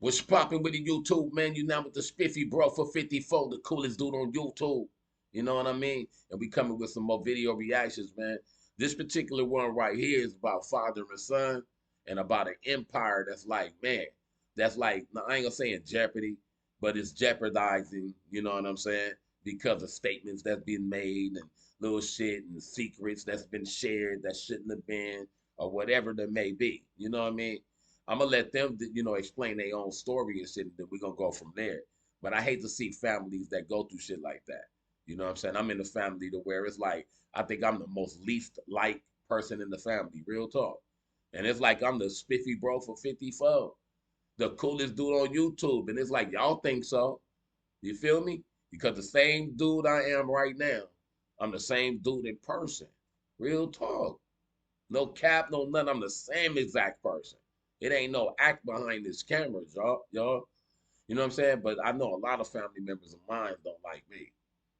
What's popping with the YouTube, man? You now with the spiffy bro for 54, the coolest dude on YouTube. You know what I mean? And we coming with some more video reactions, man. This particular one right here is about father and son and about an empire that's like, man, that's like, now, I ain't gonna say in jeopardy, but it's jeopardizing, you know what I'm saying? Because of statements that's been made and little shit and secrets that's been shared that shouldn't have been, or whatever that may be. You know what I mean? I'm gonna let them, explain their own story and shit, and then we're gonna go from there. But I hate to see families that go through shit like that. You know what I'm saying? I'm in the family to where it's like I think I'm the most least liked person in the family, real talk. And it's like I'm the spiffy bro for 54, the coolest dude on YouTube. And it's like y'all think so. You feel me? Because the same dude I am right now, I'm the same dude in person. Real talk. No cap, no nothing. I'm the same exact person. It ain't no act behind this camera, y'all. You know what I'm saying? But I know a lot of family members of mine don't like me.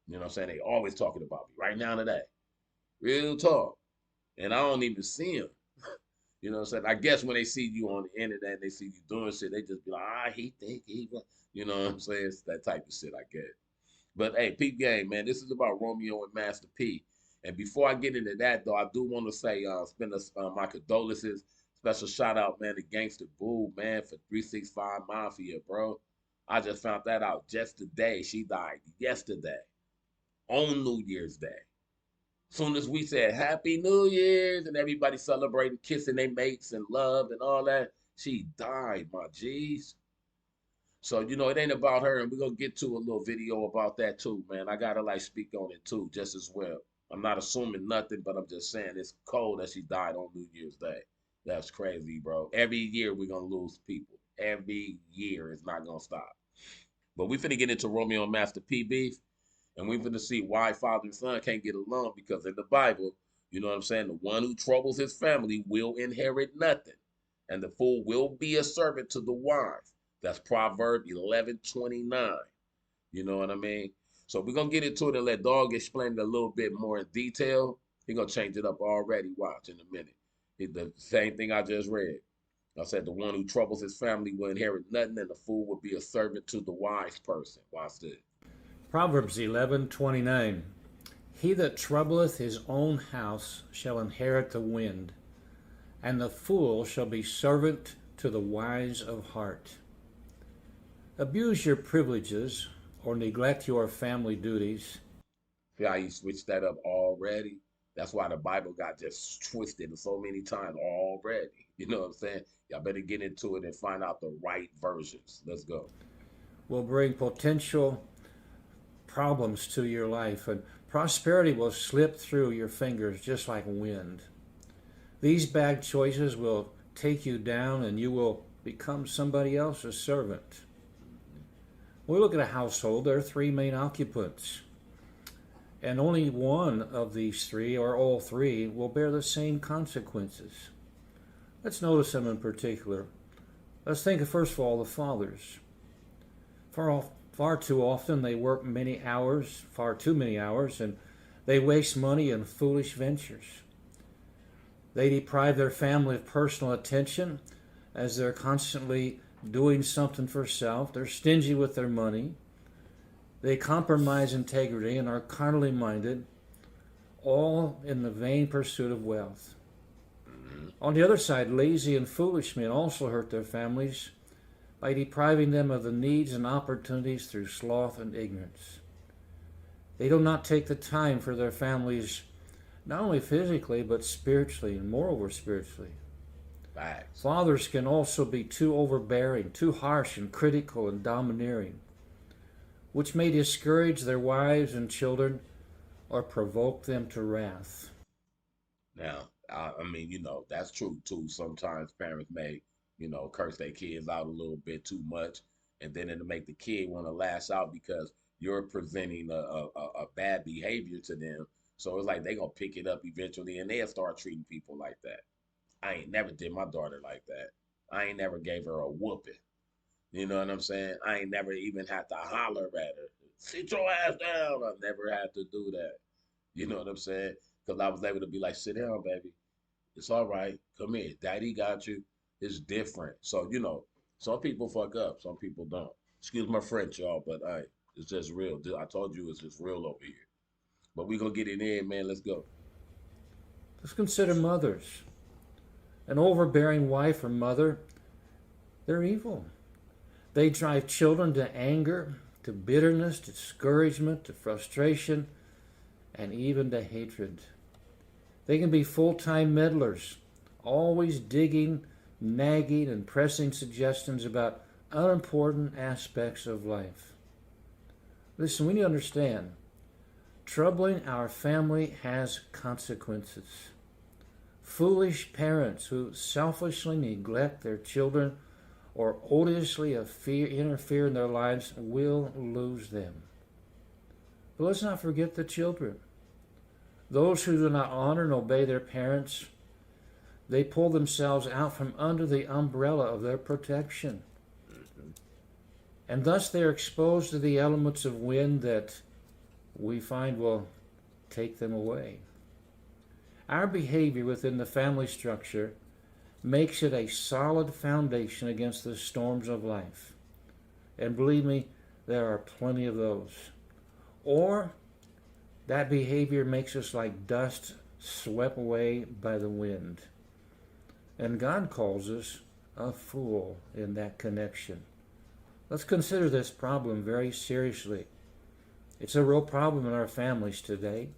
You know what I'm saying? They always talking about me right now today. Real talk. And I don't even see them. You know what I'm saying? I guess when they see you on the internet and they see you doing shit, they just be like, he think he, you know what I'm saying? It's that type of shit, I get. But hey, peep game, man. This is about Romeo and Master P. And before I get into that, though, I do want to say, my condolences. Special shout out, man, to Gangster Boo, man, for 365 Mafia, bro. I just found that out just today. She died yesterday on New Year's Day. Soon as we said Happy New Year's and everybody celebrating, kissing their mates and love and all that, she died, my G's. So, it ain't about her, and we're gonna get to a little video about that too, man. I gotta like speak on it too, just as well. I'm not assuming nothing, but I'm just saying it's cold that she died on New Year's Day. That's crazy, bro. Every year we're gonna lose people. Every year it's not gonna stop. But we finna get into Romeo and Master P beef, and we finna see why father and son can't get along because in the Bible, you know what I'm saying? The one who troubles his family will inherit nothing, and the fool will be a servant to the wife. That's Proverb 11:29. You know what I mean? So we're gonna get into it and let Dog explain it a little bit more in detail. He gonna change it up already. Watch in a minute. The same thing I just read. I said the one who troubles his family will inherit nothing, and the fool will be a servant to the wise person. Watch this. Proverbs 11:29. He that troubleth his own house shall inherit the wind, and the fool shall be servant to the wise of heart. Abuse your privileges or neglect your family duties. See how you switched that up already? That's why the Bible got just twisted so many times already. You know what I'm saying? Y'all better get into it and find out the right versions. Let's go. Will bring potential problems to your life, and prosperity will slip through your fingers just like wind. These bad choices will take you down, and you will become somebody else's servant. When we look at a household, there are three main occupants, and only one of these three, or all three, will bear the same consequences. Let's notice them in particular. Let's think of, first of all, the fathers. Far too often they work many hours, far too many hours, and they waste money in foolish ventures. They deprive their family of personal attention as they're constantly doing something for self. They're stingy with their money. They compromise integrity and are carnally minded, all in the vain pursuit of wealth. On the other side, lazy and foolish men also hurt their families by depriving them of the needs and opportunities through sloth and ignorance. They do not take the time for their families, not only physically, but spiritually, and moreover spiritually. Facts. Fathers can also be too overbearing, too harsh and critical and domineering, which may discourage their wives and children or provoke them to wrath. Now, I mean, that's true too. Sometimes parents may, curse their kids out a little bit too much, and then it'll make the kid want to lash out because you're presenting a bad behavior to them. So it's like they gonna pick it up eventually, and they'll start treating people like that. I ain't never did my daughter like that. I ain't never gave her a whooping. You know what I'm saying? I ain't never even had to holler at her. Sit your ass down. I never had to do that. You know what I'm saying? Because I was able to be like, sit down, baby. It's all right. Come here. Daddy got you. It's different. So, Some people fuck up, some people don't. Excuse my French, y'all, but it's just real. I told you it's just real over here. But we gonna get it in, man. Let's go. Let's consider mothers. An overbearing wife or mother, they're evil. They drive children to anger, to bitterness, to discouragement, to frustration, and even to hatred. They can be full-time meddlers, always digging, nagging, and pressing suggestions about unimportant aspects of life. Listen, we need to understand, troubling our family has consequences. Foolish parents who selfishly neglect their children or odiously interfere in their lives will lose them. But let's not forget the children. Those who do not honor and obey their parents, they pull themselves out from under the umbrella of their protection. And thus they are exposed to the elements of wind that we find will take them away. Our behavior within the family structure makes it a solid foundation against the storms of life. And believe me, there are plenty of those. Or that behavior makes us like dust swept away by the wind. And God calls us a fool in that connection. Let's consider this problem very seriously. It's a real problem in our families today.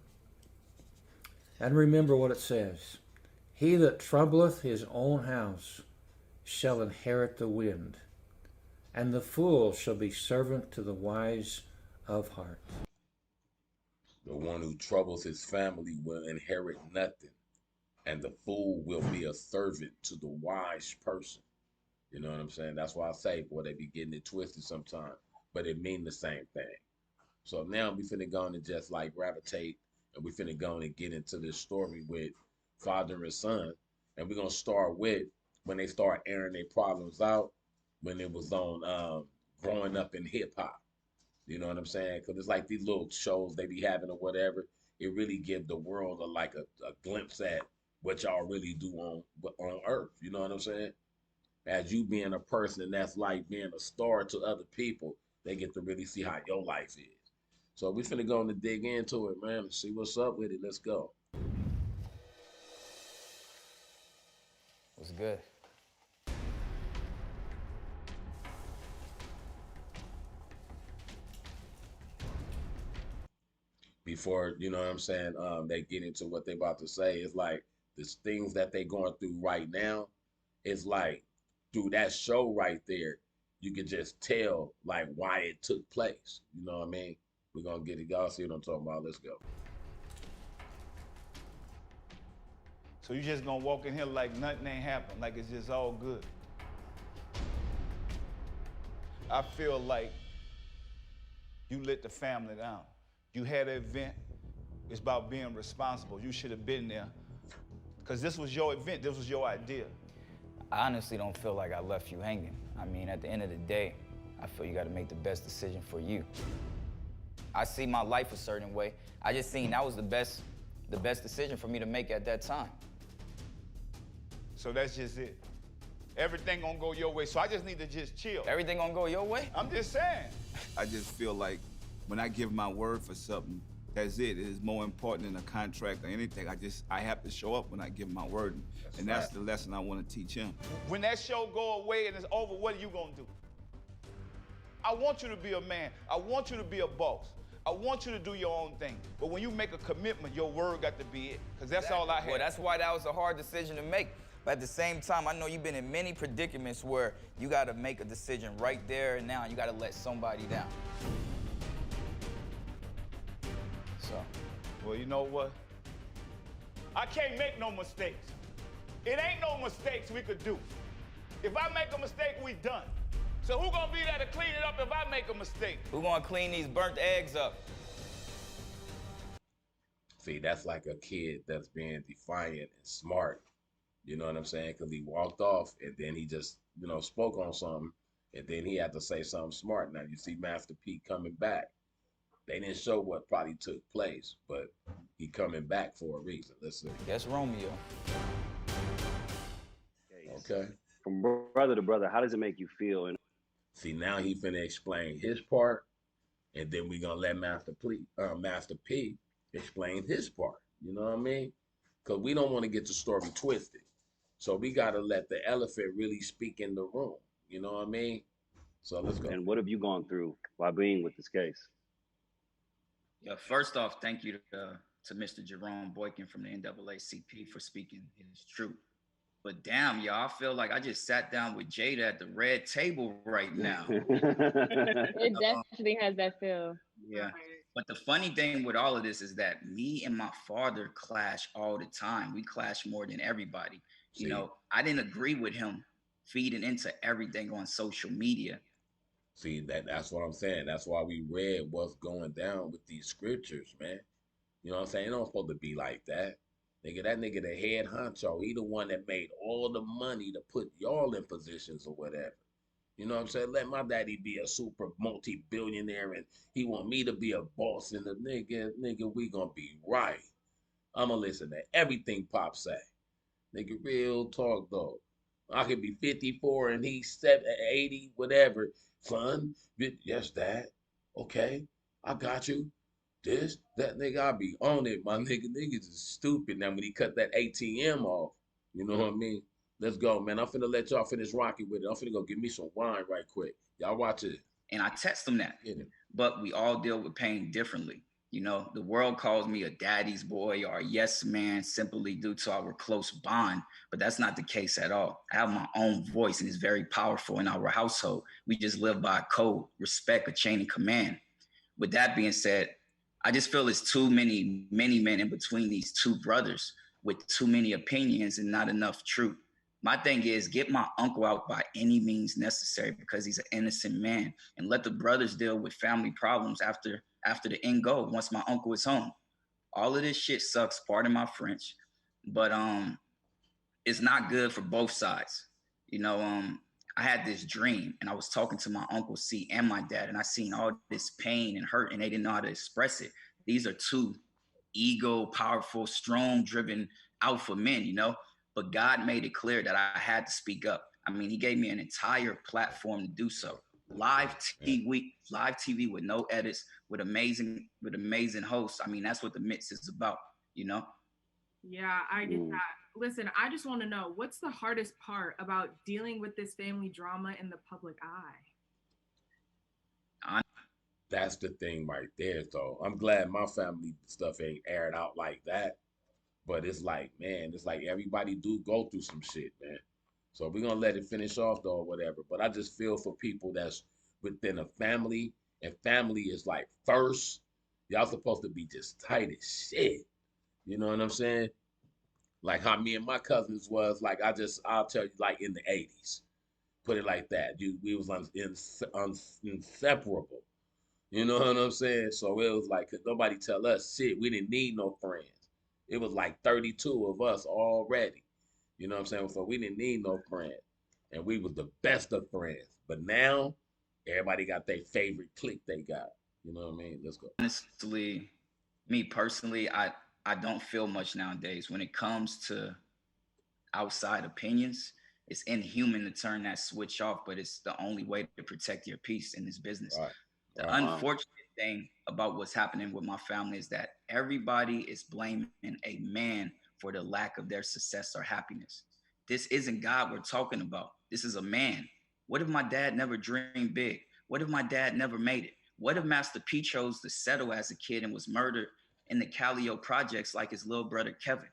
And remember what it says. He that troubleth his own house shall inherit the wind, and the fool shall be servant to the wise of heart. The one who troubles his family will inherit nothing, and the fool will be a servant to the wise person. You know what I'm saying? That's why I say, boy, they be getting it twisted sometimes, but it mean the same thing. So now we finna go on and just like gravitate, and we finna go on and get into this story with father and son, and we're gonna start with when they start airing their problems out, when it was on growing up in hip hop. You know what I'm saying? Because it's like these little shows they be having or whatever. It really give the world a glimpse at what y'all really do on Earth. You know what I'm saying? As you being a person that's like being a star to other people, they get to really see how your life is. So we finna go and dig into it, man, and see what's up with it. Let's go. What's good? Before, you know what I'm saying, they get into what they about to say, it's like the things that they going through right now, it's like through that show right there, you can just tell like why it took place. You know what I mean? We're gonna get it. Y'all see what I'm talking about. Let's go. So you just gonna walk in here like nothing ain't happened, like it's just all good. I feel like you let the family down. You had an event, it's about being responsible. You should have been there, because this was your event, this was your idea. I honestly don't feel like I left you hanging. I mean, at the end of the day, I feel you gotta make the best decision for you. I see my life a certain way. I just seen that was the best decision for me to make at that time. So that's just it. Everything gonna go your way, so I just need to just chill. Everything gonna go your way? I'm just saying. I just feel like when I give my word for something, that's it. It is more important than a contract or anything. I have to show up when I give my word. And that's the lesson I want to teach him. When that show go away and it's over, what are you gonna do? I want you to be a man. I want you to be a boss. I want you to do your own thing. But when you make a commitment, your word got to be it. Because that's all I have. Well, that's why that was a hard decision to make. But at the same time, I know you've been in many predicaments where you got to make a decision right there and now, and you got to let somebody down. So. Well, you know what? I can't make no mistakes. It ain't no mistakes we could do. If I make a mistake, we done. So who gonna be there to clean it up if I make a mistake? Who gonna clean these burnt eggs up? See, that's like a kid that's being defiant and smart. You know what I'm saying? Because he walked off and then he just, spoke on something and then he had to say something smart. Now you see Master P coming back. They didn't show what probably took place, but he coming back for a reason. Let's see. That's Romeo. Okay. from brother to brother, how does it make you feel? And See, now he finna explain his part, and then we gonna let Master P explain his part. You know what I mean? Because we don't want to get the story twisted. So we gotta let the elephant really speak in the room. You know what I mean? So let's go. what have you gone through while being with this case? Yeah, first off, thank you to Mr. Jerome Boykin from the NAACP for speaking his truth. But damn, y'all, I feel like I just sat down with Jada at the red table right now. It definitely has that feel. Yeah. But the funny thing with all of this is that me and my father clash all the time. We clash more than everybody. See, You know, I didn't agree with him feeding into everything on social media. see that's what I'm saying. That's why we read what's going down with these scriptures, man. You know what I'm saying? It don't supposed to be like that. Nigga, that nigga the head honcho. He the one that made all the money to put y'all in positions or whatever. You know what I'm saying? Let my daddy be a super multi-billionaire and he want me to be a boss and the nigga, we gonna be right. I'ma listen to everything Pop say. Nigga, real talk though. I could be 54 and he's 80, whatever. Son, yes, dad. Okay, I got you. This, that nigga, I be on it. My nigga, niggas is stupid. Now when he cut that ATM off, you know what I mean? Let's go, man. I'm finna let y'all finish rocking with it. I'm finna go get me some wine right quick. Y'all watch it. And I text him that. Get him. But we all deal with pain differently. You know, the world calls me a daddy's boy or a yes man simply due to our close bond, but that's not the case at all. I have my own voice and it's very powerful in our household. We just live by a code, respect, a chain of command. With that being said, I just feel it's too many men in between these two brothers with too many opinions and not enough truth. My thing is get my uncle out by any means necessary because he's an innocent man, and let the brothers deal with family problems after the end goal once my uncle is home. All of this shit sucks, pardon my French, but it's not good for both sides. You know, I had this dream and I was talking to my uncle C and my dad, and I seen all this pain and hurt and they didn't know how to express it. These are two ego, powerful, strong driven alpha men, you know, but God made it clear that I had to speak up. I mean, he gave me an entire platform to do so. Live TV with no edits, with amazing hosts. I mean, that's what the mix is about, you know? Yeah, I get that. Listen, I just want to know, what's the hardest part about dealing with this family drama in the public eye? That's the thing right there, though. I'm glad my family stuff ain't aired out like that. But it's like, man, it's like everybody do go through some shit, man. So we're gonna let it finish off though, or whatever. But I just feel for people that's within a family, and family is like first. Y'all supposed to be just tight as shit. You know what I'm saying? Like how me and my cousins was, like I'll tell you, like in the 80s. Put it like that. We was inseparable. You know what I'm saying? So it was like, 'cause nobody tell us shit. We didn't need no friends. It was like 32 of us already. You know what I'm saying? So we didn't need no friends. And we was the best of friends. But now, everybody got their favorite clique they got. You know what I mean? Let's go. Honestly, me personally, I don't feel much nowadays when it comes to outside opinions. It's inhuman to turn that switch off, but it's the only way to protect your peace in this business. Right. The unfortunate thing about what's happening with my family is that everybody is blaming a man for the lack of their success or happiness. This isn't God we're talking about. This is a man. What if my dad never dreamed big? What if my dad never made it? What if Master P chose to settle as a kid and was murdered in the Calio projects like his little brother Kevin?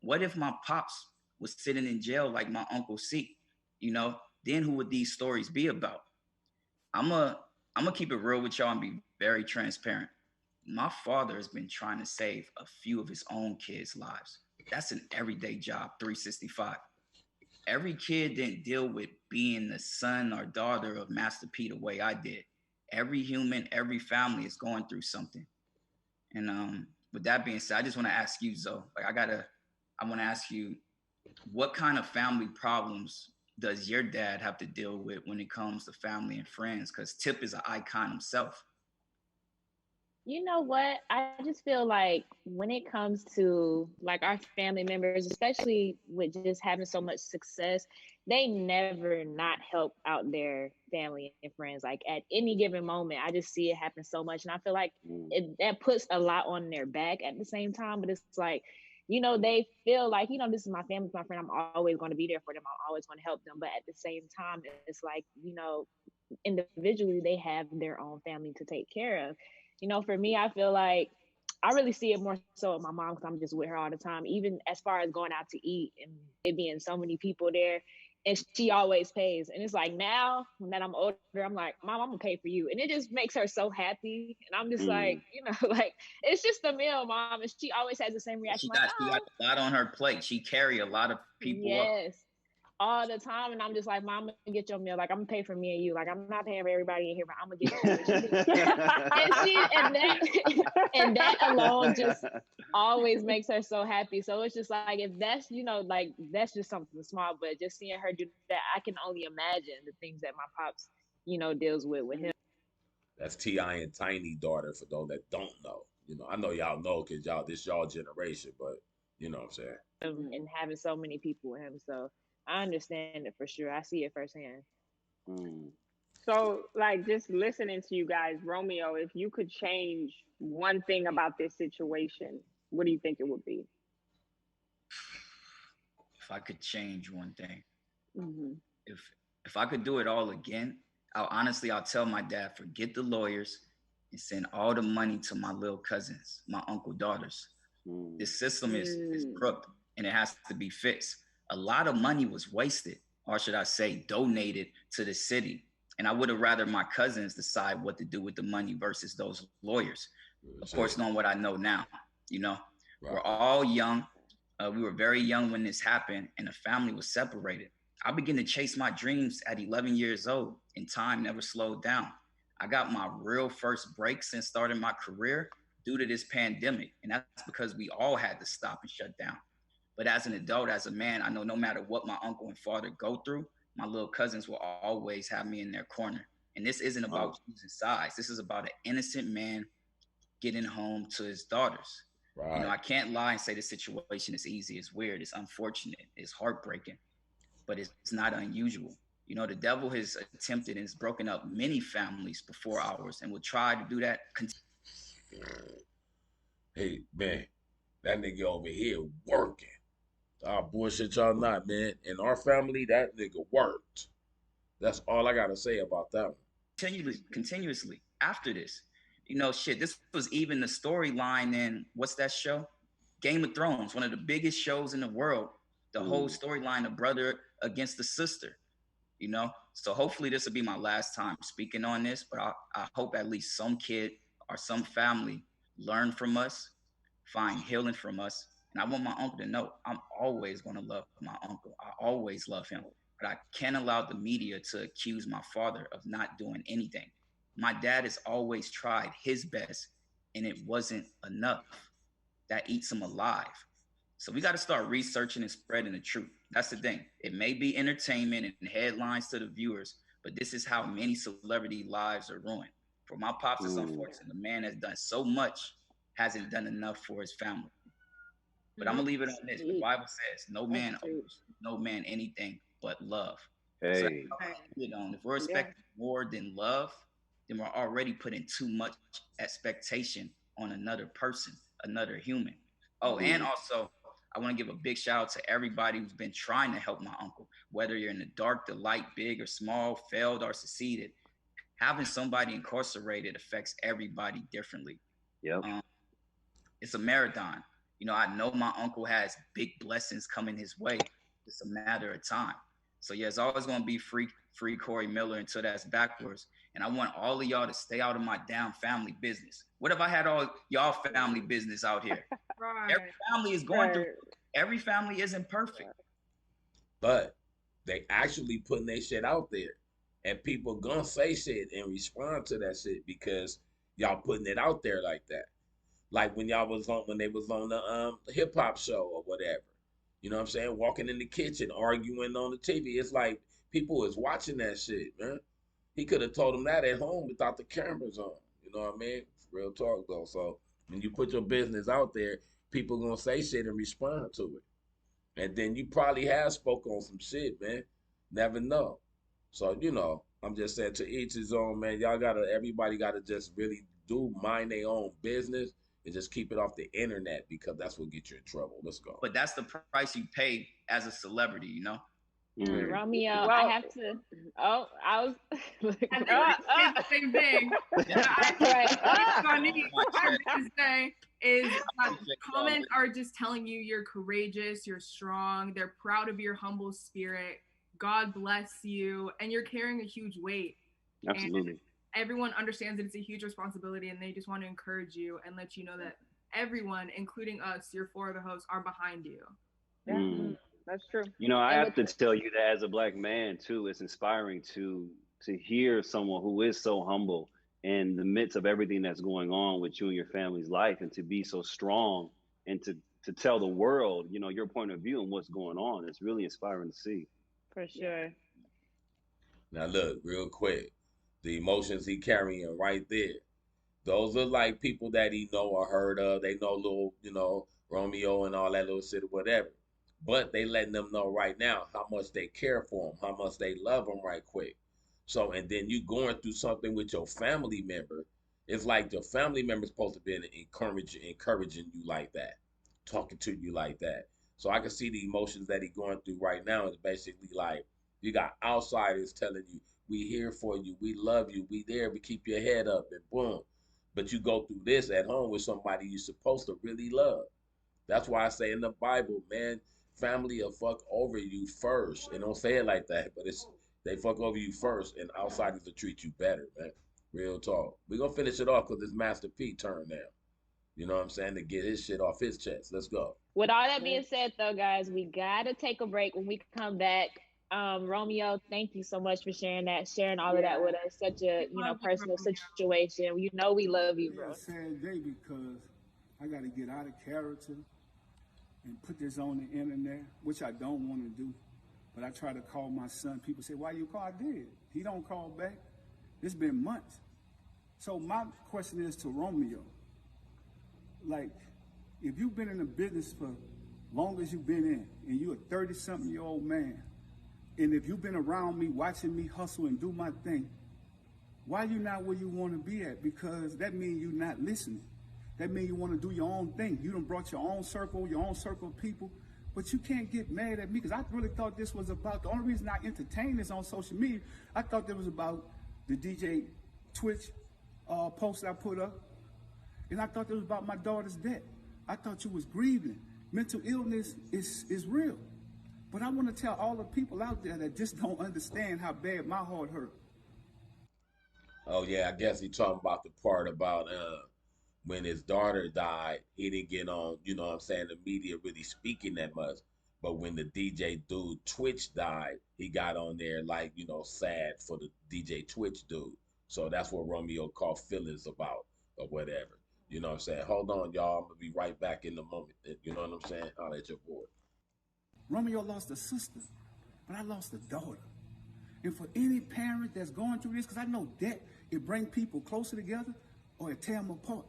What if my pops was sitting in jail like my Uncle C? You know, then who would these stories be about? I'm gonna keep it real with y'all and be very transparent. My father has been trying to save a few of his own kids' lives. That's an everyday job, 365. Every kid didn't deal with being the son or daughter of Master P the way I did. Every human, every family is going through something. And with that being said, I just want to ask you, Zoe. I want to ask you, what kind of family problems does your dad have to deal with when it comes to family and friends? Because Tip is an icon himself. You know what? I just feel like when it comes to like our family members, especially with just having so much success, they never not help out their family and friends. Like at any given moment, I just see it happen so much, and I feel like Mm. that puts a lot on their back at the same time. But it's like, they feel like, this is my family, my friend. I'm always going to be there for them. I'm always going to help them. But at the same time, it's like, individually they have their own family to take care of. For me, I feel like I really see it more so with my mom because I'm just with her all the time, even as far as going out to eat and it being so many people there. And she always pays. And it's like now that I'm older, I'm like, Mom, I'm gonna pay for you. And it just makes her so happy. And I'm just like, Mm. like, it's just a meal, Mom. And she always has the same reaction, like, She got oh, a lot on her plate. She carry a lot of people up. yes, all the time. And I'm just like, Mom, I'm gonna get your meal. Like, I'm gonna pay for me and you. Like, I'm not paying for everybody in here, but I'm gonna get you. And that alone just always makes her so happy. So it's just like, if that's, like that's just something small, but just seeing her do that, I can only imagine the things that my pops, deals with him. That's T.I. and Tiny daughter for those that don't know. I know y'all know because this y'all generation, but you know what I'm saying? And having so many people with him. So I understand it for sure. I see it firsthand. Mm. So, like, just listening to you guys, Romeo, if you could change one thing about this situation, what do you think it would be? If I could change one thing, Hmm. if if I could do it all again, I'll tell my dad, forget the lawyers and send all the money to my little cousins, my uncle daughters. Mm. This system is Mm. crooked and it has to be fixed. A lot of money was wasted, or should I say, donated to the city. And I would have rather my cousins decide what to do with the money versus those lawyers. Of course, knowing what I know now, you know, Right. we're all young. We were very young when this happened, and the family was separated. I began to chase my dreams at 11 years old, and time never slowed down. I got my real first break since starting my career due to this pandemic, and that's because we all had to stop and shut down. But as an adult, as a man, I know no matter what my uncle and father go through, my little cousins will always have me in their corner. And this isn't Wow. about choosing sides. This is about an innocent man getting home to his daughters. Right. I can't lie and say the situation is easy. It's weird. It's unfortunate. It's heartbreaking, but it's not unusual. The devil has attempted and has broken up many families before ours and will try to do that. Hey, man, that nigga over here working. Ah, bullshit y'all not, man. In our family, that nigga worked. That's all I gotta say about that one. Continuously after this. Shit, this was even the storyline in what's that show? Game of Thrones, one of the biggest shows in the world. The whole storyline of brother against the sister, So hopefully this will be my last time speaking on this, but I hope at least some kid or some family learn from us, find healing from us. And I want my uncle to know I'm always going to love my uncle. I always love him. But I can't allow the media to accuse my father of not doing anything. My dad has always tried his best, and it wasn't enough. That eats him alive. So we got to start researching and spreading the truth. That's the thing. It may be entertainment and headlines to the viewers, but this is how many celebrity lives are ruined. For my pops, it's unfortunate. The man has done so much, hasn't done enough for his family. But I'm gonna leave it on this. The Bible says, "No man owes no man anything but love." So Hey. if we're expecting more than love, then we're already putting too much expectation on another person, another human. Oh, and also, I want to give a big shout out to everybody who's been trying to help my uncle, whether you're in the dark, the light, big or small, failed or succeeded. Having somebody incarcerated affects everybody differently. Yep. It's a marathon. I know my uncle has big blessings coming his way. It's a matter of time. So yeah, it's always gonna be free Corey Miller until that's backwards. And I want all of y'all to stay out of my damn family business. What if I had all y'all family business out here? Right. Every family is going through. Every family isn't perfect. But they actually putting their shit out there. And people gonna say shit and respond to that shit because y'all putting it out there like that. Like when they was on the hip hop show or whatever. You know what I'm saying? Walking in the kitchen, arguing on the TV. It's like people is watching that shit, man. He could have told them that at home without the cameras on. You know what I mean? Real talk though. So when you put your business out there, people gonna say shit and respond to it. And then you probably have spoke on some shit, man. Never know. So, I'm just saying to each his own, man. Everybody gotta just really mind their own business and just keep it off the internet because that's what gets you in trouble. Let's go. But that's the price you pay as a celebrity, you know? Romeo, Well, I have to. Oh, I was. The same thing. Funny. What I have to say is comments are just telling you you're courageous, you're strong, they're proud of your humble spirit. God bless you, and you're carrying a huge weight. Absolutely. And everyone understands that it's a huge responsibility, and they just want to encourage you and let you know that everyone, including us, your four of the hosts, are behind you. Yeah, that's true. You know, I have to tell you that as a Black man too, it's inspiring to hear someone who is so humble in the midst of everything that's going on with you and your family's life, and to be so strong and to tell the world, your point of view and what's going on. It's really inspiring to see. For sure. Now look, real quick, the emotions he carrying right there. Those are like people that he know or heard of. They know little, Romeo and all that little shit or whatever. But they letting them know right now how much they care for him, how much they love him right quick. So, and then you going through something with your family member. It's like the family member's supposed to be encouraging you like that, talking to you like that. So I can see the emotions that he's going through right now is basically like you got outsiders telling you, we here for you, we love you, we there, we keep your head up, and boom. But you go through this at home with somebody you're supposed to really love. That's why I say in the Bible, man, family will fuck over you first. And don't say it like that, but they fuck over you first, and outsiders will treat you better, man. Real talk. We're going to finish it off because it's Master P turn now. You know what I'm saying? To get his shit off his chest. Let's go. With all that being said, though, guys, we got to take a break. When we come back, Romeo, thank you so much for sharing all of that with us. Such a, personal situation. We love you, bro. It's a sad day because I got to get out of character and put this on the internet, which I don't want to do. But I try to call my son. People say, why you call? I did. He don't call back. It's been months. So my question is to Romeo. Like, if you've been in the business for long as you've been in, and you're a 30-something-year-old man, and if you've been around me, watching me hustle and do my thing, why you not where you want to be at? Because that means you're not listening. That means you want to do your own thing. You done brought your own circle of people, but you can't get mad at me because I really thought this was about, the only reason I entertain this on social media, I thought it was about the DJ Twitch post I put up, and I thought it was about my daughter's death. I thought you was grieving. Mental illness is real. But I want to tell all the people out there that just don't understand how bad my heart hurt. Oh, yeah, I guess he talking about the part about when his daughter died, he didn't get on, the media really speaking that much. But when the DJ dude Twitch died, he got on there like, sad for the DJ Twitch dude. So that's what Romeo called feelings about or whatever. You know what I'm saying? Hold on, y'all. I'm going to be right back in a moment. You know what I'm saying? I'll let your boy. Romeo lost a sister, but I lost a daughter. And for any parent that's going through this, because I know that it brings people closer together or it tear them apart.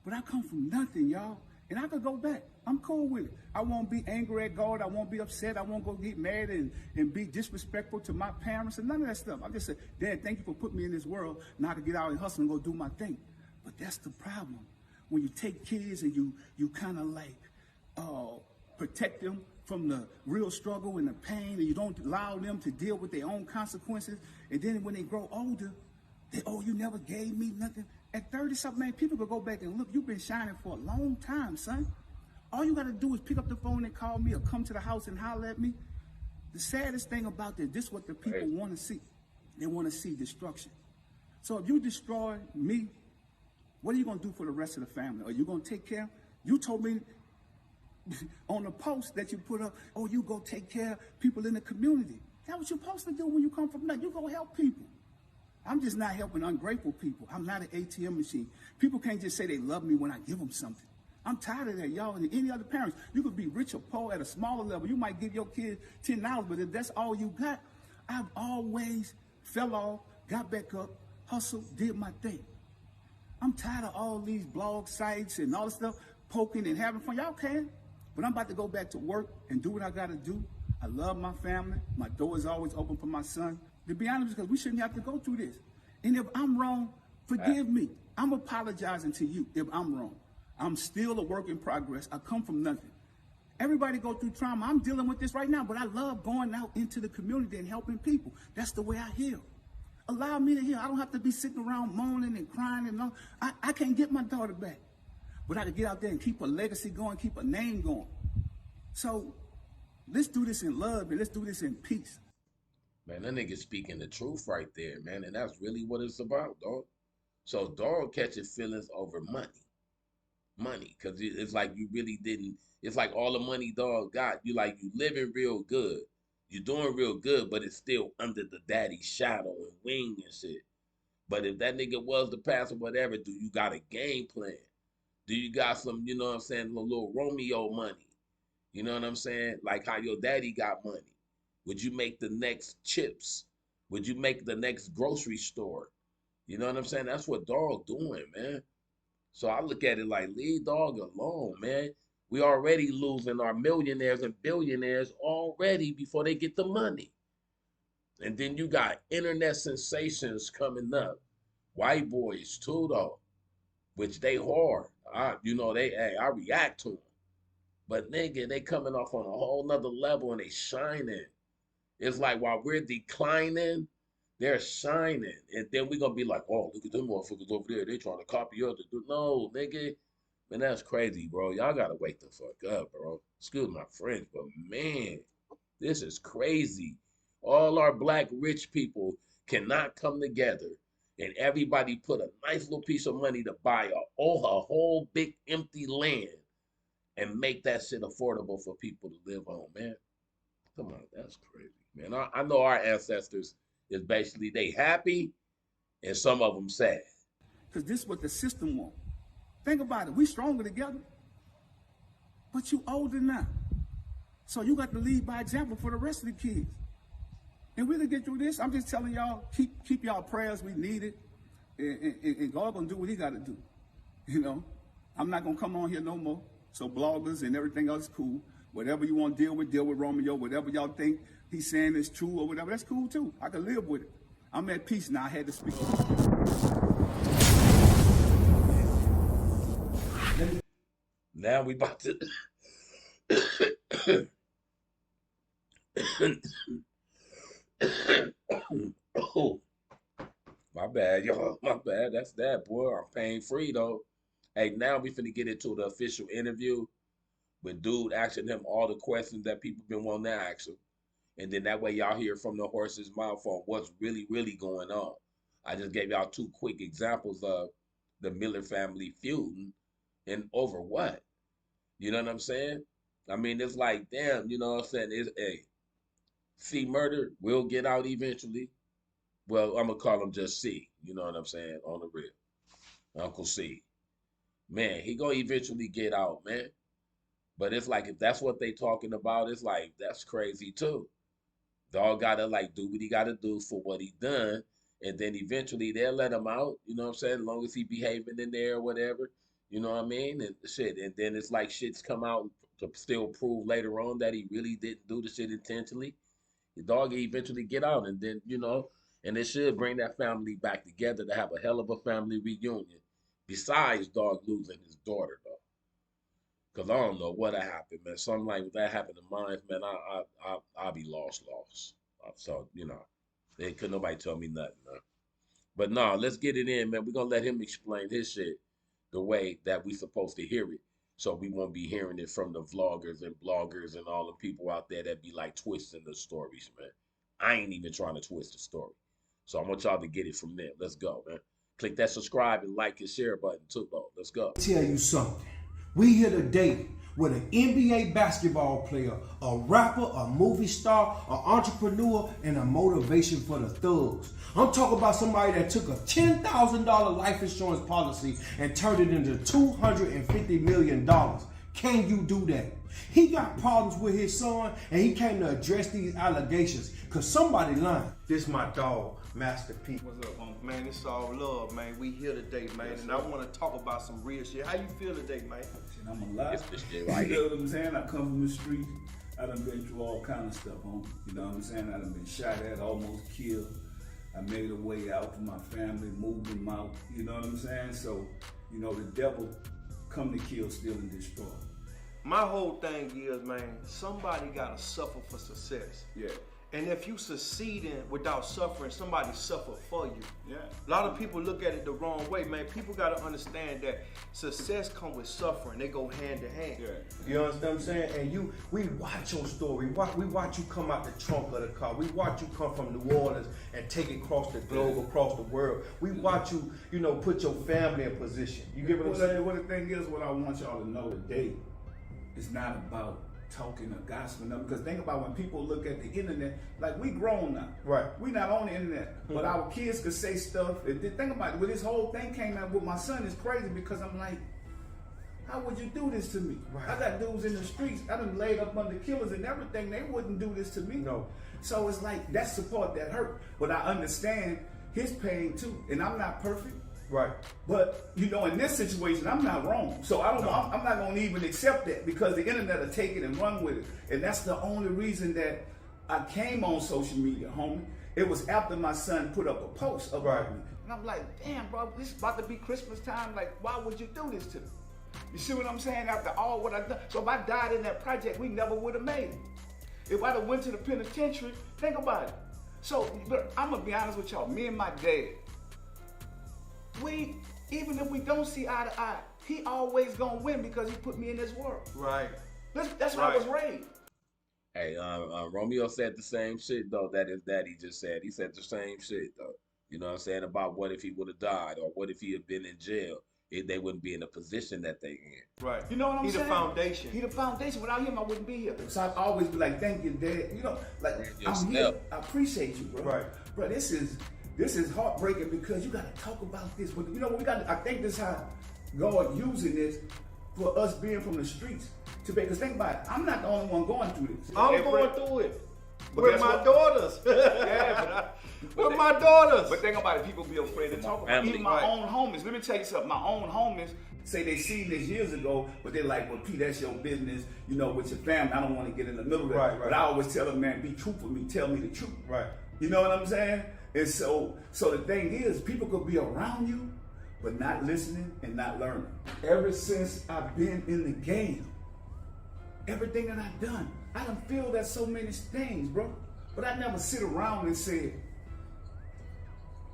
But I come from nothing, y'all. And I could go back. I'm cool with it. I won't be angry at God. I won't be upset. I won't go get mad and be disrespectful to my parents and none of that stuff. I just say, Dad, thank you for putting me in this world. Now I can get out and hustle and go do my thing. But that's the problem. When you take kids and you kind of like protect them from the real struggle and the pain, and you don't allow them to deal with their own consequences. And then when they grow older, you never gave me nothing. At 30-something, man, people could go back and look, you've been shining for a long time, son. All you got to do is pick up the phone and call me or come to the house and holler at me. The saddest thing about this is what the people want to see. They want to see destruction. So if you destroy me, what are you going to do for the rest of the family? Are you going to take care? You told me on the post that you put up, you go take care of people in the community. That's what you're supposed to do when you come from nothing. You go help people. I'm just not helping ungrateful people. I'm not an ATM machine. People can't just say they love me when I give them something. I'm tired of that, y'all. And any other parents, you could be rich or poor at a smaller level. You might give your kid $10, but if that's all you got, I've always fell off, got back up, hustled, did my thing. I'm tired of all these blog sites and all this stuff, poking and having fun. Y'all can, but I'm about to go back to work and do what I gotta do. I love my family. My door is always open for my son. To be honest, because we shouldn't have to go through this. And if I'm wrong, forgive me. I'm apologizing to you if I'm wrong. I'm still a work in progress. I come from nothing. Everybody go through trauma. I'm dealing with this right now, but I love going out into the community and helping people. That's the way I heal. Allow me to heal. I don't have to be sitting around moaning and crying and all. I can't get my daughter back, but I can get out there and keep a legacy going, keep a name going. So let's do this in love and let's do this in peace. Man, that nigga speaking the truth right there, man, and that's really what it's about, dog. So dog catching feelings over money, because it's like you really didn't. It's like all the money dog got, you living real good, you doing real good, but it's still under the daddy's shadow and wing and shit. But if that nigga was the past or whatever, do you got a game plan? Do you got some, you know what I'm saying, little Romeo money? You know what I'm saying? Like how your daddy got money. Would you make the next chips? Would you make the next grocery store? You know what I'm saying? That's what dog doing, man. So I look at it like, leave dog alone, man. We already losing our millionaires and billionaires already before they get the money. And then you got internet sensations coming up. White boys too, though, which they hard. I react to them. But nigga, they coming off on a whole nother level and they shining. It's like while we're declining, they're shining. And then we're going to be like, oh, look at them motherfuckers over there. They trying to copy us. No, nigga. Man, that's crazy, bro. Y'all got to wake the fuck up, bro. Excuse my French, but man, this is crazy. All our black rich people cannot come together and everybody put a nice little piece of money to buy a whole big empty land and make that shit affordable for people to live on, man. Come on, that's crazy, man. I know our ancestors is basically they happy and some of them sad. Because this is what the system wants. Think about it. We stronger together. But you older now. So you got to lead by example for the rest of the kids. And we're going to get through this. I'm just telling y'all, keep y'all prayers. We need it. And God going to do what he got to do. You know, I'm not going to come on here no more. So bloggers and everything else is cool. Whatever you want to deal with Romeo. Whatever y'all think he's saying is true or whatever, that's cool too. I can live with it. I'm at peace now. I had to speak. Now we about to oh, my bad, y'all. My bad. That's that, boy. I'm pain free though. Hey, now we finna get into the official interview with dude asking him all the questions that people been wanting to ask him. And then that way y'all hear from the horse's mouth on what's really, really going on. I just gave y'all two quick examples of the Miller family feuding and over what? You know what I'm saying? I mean, it's like, damn, you know what I'm saying? It's C murder will get out eventually. Well, I'm going to call him just C. You know what I'm saying? On the real. Uncle C. Man, he going to eventually get out, man. But it's like, if that's what they talking about, it's like, that's crazy too. Dog got to like do what he got to do for what he done. And then eventually they'll let him out. You know what I'm saying? As long as he behaving in there or whatever. You know what I mean? And shit. And then it's like shit's come out to still prove later on that he really didn't do the shit intentionally. The dog eventually get out. And then, you know, and it should bring that family back together to have a hell of a family reunion. Besides dog losing his daughter, though. Because I don't know what happened, man. Something like that happened to mine, man. I'll be lost. So, you know, couldn't nobody tell me nothing, man. But no, let's get it in, man. We're going to let him explain his shit the way that we supposed to hear it. So we won't be hearing it from the vloggers and bloggers and all the people out there that be like twisting the stories, man. I ain't even trying to twist the story. So I want y'all to get it from there. Let's go, man. Click that subscribe and like and share button too, though. Let's go. Tell you something. We here today with an NBA basketball player, a rapper, a movie star, an entrepreneur, and a motivation for the thugs. I'm talking about somebody that took a $10,000 life insurance policy and turned it into $250 million. Can you do that? He got problems with his son, and he came to address these allegations because somebody lying. This my dog, Masterp. What's up, homie? Man, it's all love, man. We here today, man, and I want to talk about some real shit. How you feel today, man? I'm alive. It's the shit right You here. know what I'm saying? I come from the streets. I done been through all kind of stuff, homie. You know what I'm saying? I done been shot at, almost killed. I made a way out for my family, moved them out. You know what I'm saying? So, you know, the devil come to kill, steal, and destroy. My whole thing is, man, somebody gotta suffer for success. Yeah. And if you succeeding without suffering, somebody suffer for you. Yeah. A lot of people look at it the wrong way, man. People gotta understand that success comes with suffering. They go hand to hand. Yeah. You understand what I'm saying? And we watch your story. We watch you come out the trunk of the car. We watch you come from New Orleans and take it across the globe, across the world. We watch you, you know, put your family in position. You get what I'm saying? What the thing is, what I want y'all to know today, it's not about talking or gossiping them. Because think about when people look at the internet, like we grown now. Right. We not on the internet. But our kids could say stuff. And think about it, when this whole thing came out with my son, it's crazy because I'm like, how would you do this to me? Right. I got dudes in the streets, I done laid up under killers and everything. They wouldn't do this to me. No. So it's like, that's the part that hurt. But I understand his pain too. And I'm not perfect. Right. But, you know, in this situation, I'm not wrong. So I don't know, I'm not going to even accept that because the internet will take it and run with it. And that's the only reason that I came on social media, homie. It was after my son put up a post about me. And I'm like, damn, bro, this is about to be Christmas time. Like, why would you do this to me? You see what I'm saying? After all what I've done. So if I died in that project, we never would have made it. If I'd have went to the penitentiary, think about it. So, but I'm going to be honest with y'all. Me and my dad, even if we don't see eye to eye, he always gonna win because he put me in this world. Right. That's how I was raised. Hey, Romeo said the same shit though that his daddy just said. He said the same shit though. You know what I'm saying? About what if he would have died or what if he had been in jail? They wouldn't be in the position that they in. Right. You know what I'm saying? He the foundation. He the foundation. Without him, I wouldn't be here. So I'd always be like, thank you, Dad. You know, like, I'm here. I appreciate you, bro. Right. Bro, this is heartbreaking because you got to talk about this. But you know, I think this is how God using this for us being from the streets. Because think about it, I'm not the only one going through this. I'm going through it. But with my daughters. Yeah, with my daughters. But think about it, people be afraid to talk about it. Even my own homies. Let me tell you something. My own homies say they seen this years ago, but they're like, well, P, that's your business, you know, with your family. I don't want to get in the middle of that. Right. But I always tell them, man, be truthful with me. Tell me the truth. Right. You know what I'm saying? And so the thing is, people could be around you, but not listening and not learning. Ever since I've been in the game, everything that I've done, I done feel that so many things, bro. But I never sit around and say,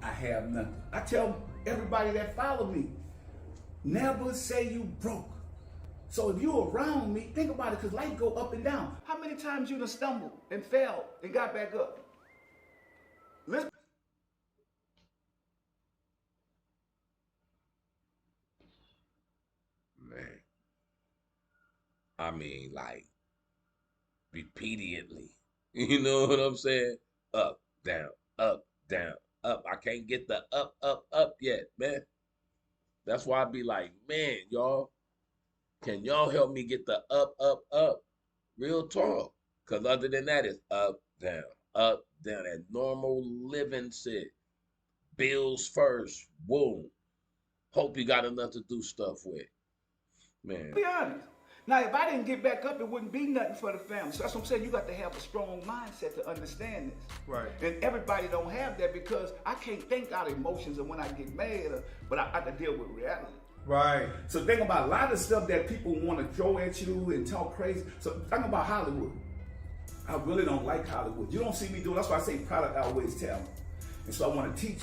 I have nothing. I tell everybody that follow me, never say you broke. So if you around me, think about it, because life go up and down. How many times you done stumbled and fell and got back up? Listen. Man. I mean, like, repeatedly. You know what I'm saying? Up, down, up, down, up. I can't get the up yet, man. That's why I be like, man, y'all, can y'all help me get the up? Real talk. Because other than that, it's up, down, that normal living shit. Bills first, boom. Hope you got enough to do stuff with. Man. Be honest. Now, if I didn't get back up, it wouldn't be nothing for the family. So that's what I'm saying. You got to have a strong mindset to understand this. Right. And everybody don't have that because I can't think out emotions and when I get mad, but I can deal with reality. Right. So think about a lot of stuff that people want to throw at you and talk crazy. So think about Hollywood. I really don't like Hollywood. You don't see me do it. That's why I say product outweighs talent. And so I want to teach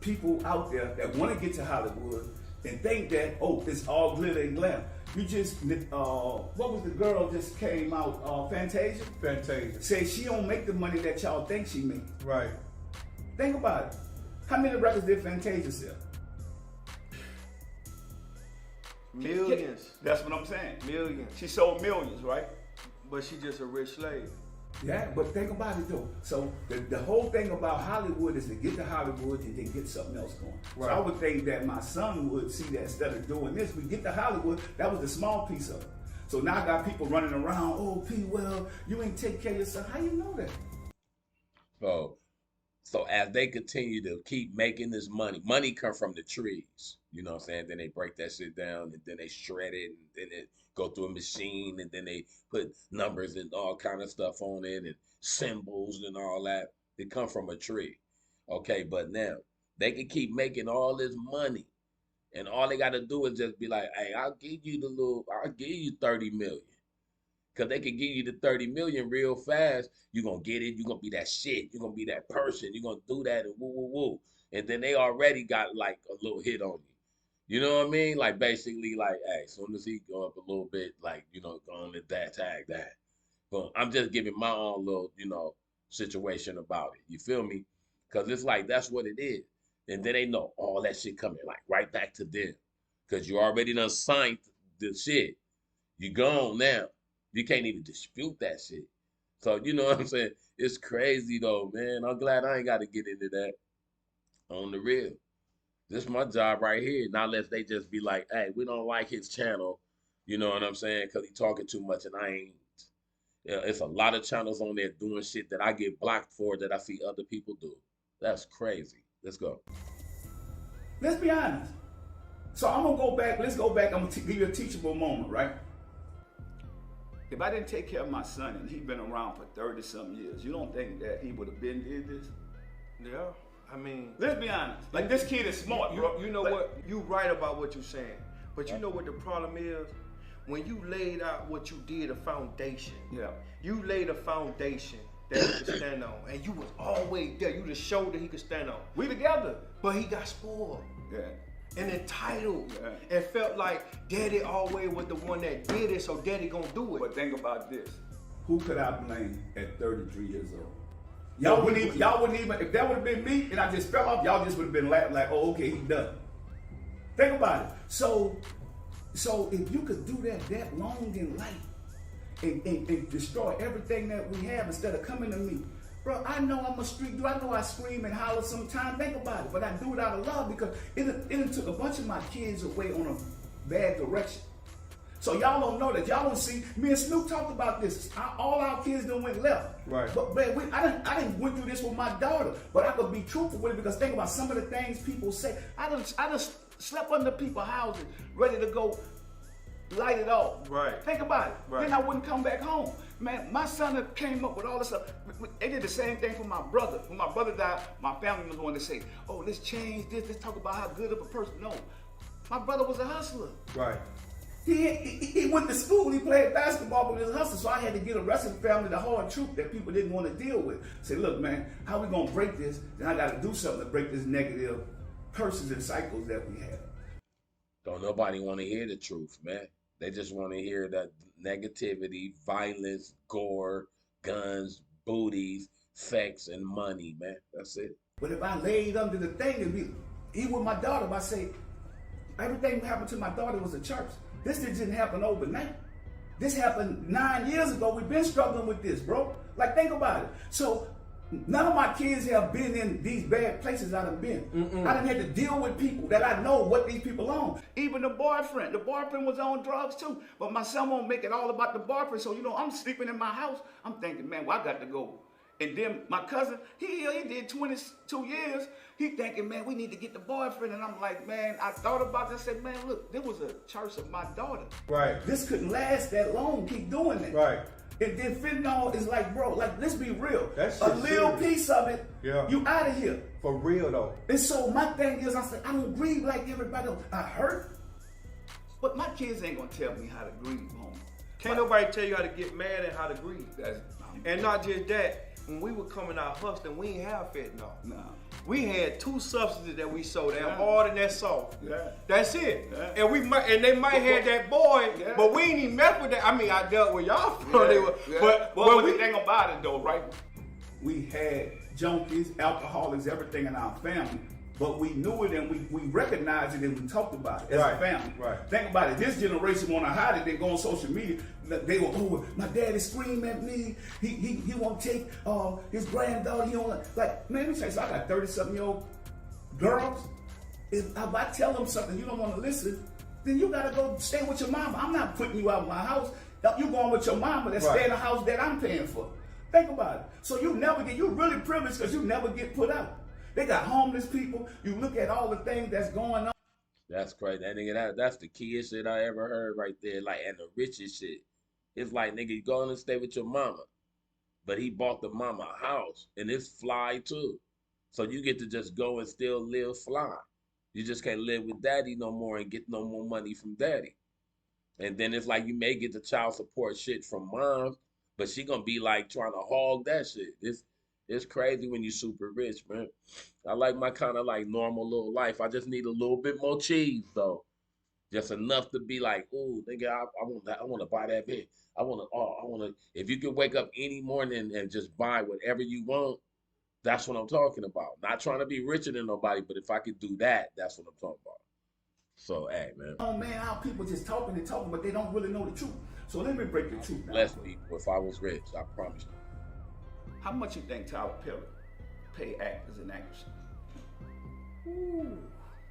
people out there that want to get to Hollywood and think that, oh, it's all glitter and glam. You just, what was the girl just came out, Fantasia? Fantasia. Say she don't make the money that y'all think she make. Right. Think about it. How many records did Fantasia sell? Millions. That's what I'm saying. Millions. She sold millions, right? But she just a rich slave. Yeah, but think about it though. So the whole thing about Hollywood is to get to Hollywood and then get something else going. Right. So I would think that my son would see that instead of doing this, we get to Hollywood, that was the small piece of it. So now I got people running around, oh, P, well, you ain't take care of yourself. How you know that? So as they continue to keep making this money come from the trees. You know what I'm saying? Then they break that shit down and then they shred it and then it go through a machine and then they put numbers and all kind of stuff on it and symbols and all that. It come from a tree. Okay, but now they can keep making all this money and all they got to do is just be like, hey, I'll give you 30 million. Cause they can give you the 30 million real fast. You're gonna get it, you're gonna be that shit, you're gonna be that person, you're gonna do that and woo woo woo. And then they already got like a little hit on you. You know what I mean? Like basically like, hey, as soon as he go up a little bit, like, you know, go on to that, tag that. But I'm just giving my own little, you know, situation about it. You feel me? Cause it's like that's what it is. And then they know all that shit coming like right back to them. Cause you already done signed the shit. You gone now. You can't even dispute that shit. So, you know what I'm saying? It's crazy though, man. I'm glad I ain't got to get into that on the real. This is my job right here. Not unless they just be like, hey, we don't like his channel. You know what I'm saying? Because he talking too much and I ain't. Yeah, it's a lot of channels on there doing shit that I get blocked for that I see other people do. That's crazy. Let's go. Let's be honest. So I'm going to go back. Let's go back. I'm going to give you a teachable moment, right? If I didn't take care of my son and he'd been around for 30-something years, you don't think that he would have been did this? Yeah, I mean, let's be honest. Like this kid is smart, bro. You know what? You right about what you're saying, but you know what the problem is? When you laid out what you did, a foundation. Yeah. You laid a foundation that he could stand on, and you was always there. You the shoulder he could stand on. We together, but he got spoiled. Yeah. And entitled, and felt like Daddy always was the one that did it, so Daddy gonna do it. But think about this: who could I blame at 33 years old? Y'all wouldn't even. If that would have been me and I just fell off, y'all just would have been like, oh, okay, he done. Think about it. So if you could do that long in life and destroy everything that we have instead of coming to me. Bro, I know I'm a street dude. I know I scream and holler sometimes. Think about it. But I do it out of love because it took a bunch of my kids away on a bad direction. So y'all don't know that. Y'all don't see. Me and Snoop talked about this. All our kids done went left. Right. But man, I didn't went through this with my daughter. But I could be truthful with it because think about some of the things people say. I just slept under people's houses ready to go light it off. Right. Think about it. Right. Then I wouldn't come back home. Man, my son came up with all this stuff. They did the same thing for my brother. When my brother died, my family was the one to say, oh, let's change this. Let's talk about how good of a person. No. My brother was a hustler. Right. He went to school. He played basketball with his hustler. So I had to get the rest of the family the hard truth that people didn't want to deal with. Say, look, man, how we going to break this? Then I got to do something to break this negative curses and cycles that we have. Don't nobody want to hear the truth, man. They just want to hear that negativity, violence, gore, guns, booties, sex, and money, man. That's it. But if I laid under the thing and even with my daughter, if I say everything that happened to my daughter was a church. This didn't happen overnight. This happened 9 years ago. We've been struggling with this, bro. Like, think about it. So none of my kids have been in these bad places I done been. I done had to deal with people that I know what these people on. Even the boyfriend was on drugs too. But my son won't make it all about the boyfriend. So, you know, I'm sleeping in my house. I'm thinking, man, well, I got to go. And then my cousin, he did 22 years. He thinking, man, we need to get the boyfriend. And I'm like, man, I thought about this. I said, man, look, there was a church of my daughter. Right. This couldn't last that long. Keep doing that. Right. And then fentanyl is like, bro, like, let's be real. That's a little piece of it, yeah, you out of here. For real, though. And so my thing is, I said, I don't grieve like everybody else. I hurt, but my kids ain't going to tell me how to grieve, homie. Can't nobody tell you how to get mad and how to grieve. And not just that, when we were coming out hustling, we ain't have fentanyl. Nah. We had 2 substances that we sold, that hard and that soft. Yeah. That's it. Yeah. And they might have that boy, but we ain't even mess with that. I mean, I dealt with y'all for but the thing about it though, right? We had junkies, alcoholics, everything in our family. But we knew it and we recognized it and we talked about it as a family. Right. Think about it. This generation want to hide it. They go on social media. They were, oh, my daddy screamed at me. He won't take his granddaughter. He don't like. Man, let me tell you something. I got 30-something-year-old girls. If I tell them something, you don't want to listen. then you gotta go stay with your mama. I'm not putting you out of my house. You going with your mama that stay in the house that I'm paying for. Think about it. So you really privileged because you never get put out. They got homeless people. You look at all the things that's going on. That's crazy. That nigga, that's the keyest shit I ever heard right there. Like, and the richest shit. It's like, nigga, you going to stay with your mama. But he bought the mama a house. And it's fly too. So you get to just go and still live fly. You just can't live with daddy no more and get no more money from daddy. And then it's like you may get the child support shit from mom, but she gonna be like trying to hog that shit. It's crazy when you super rich, man. I like my kind of like normal little life. I just need a little bit more cheese though. Just enough to be like, ooh, nigga, I want to buy that bit. I want to, if you could wake up any morning and just buy whatever you want, that's what I'm talking about. Not trying to be richer than nobody, but if I could do that, that's what I'm talking about. So, hey, man. Oh, man, how people just talking and talking, but they don't really know the truth. So let me break the truth down. Bless people if I was rich, I promise you. How much you think Tyler Perry pay actors and actresses? Ooh.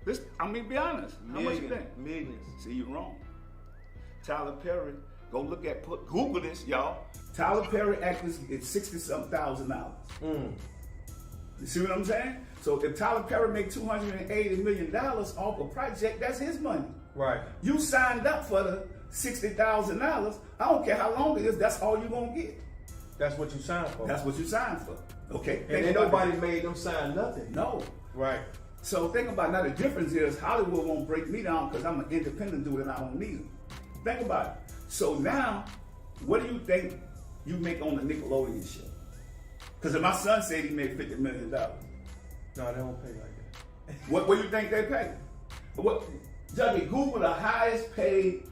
Be honest. How much you think? Millions. See, you're wrong. Tyler Perry, Google this, y'all. Tyler Perry actors get $60-something thousand. You see what I'm saying? So if Tyler Perry make $280 million off a project, that's his money. Right. You signed up for the $60,000. I don't care how long it is, that's all you're going to get. That's what you signed for. That's what you signed for. Okay. And then nobody made them sign nothing. No. Right. So think about it. Now the difference is Hollywood won't break me down because I'm an independent dude and I don't need them. Think about it. So now, what do you think you make on the Nickelodeon show? Because if my son said he made $50 million. No, they don't pay like that. What do you think they pay? Judge, Google the highest paid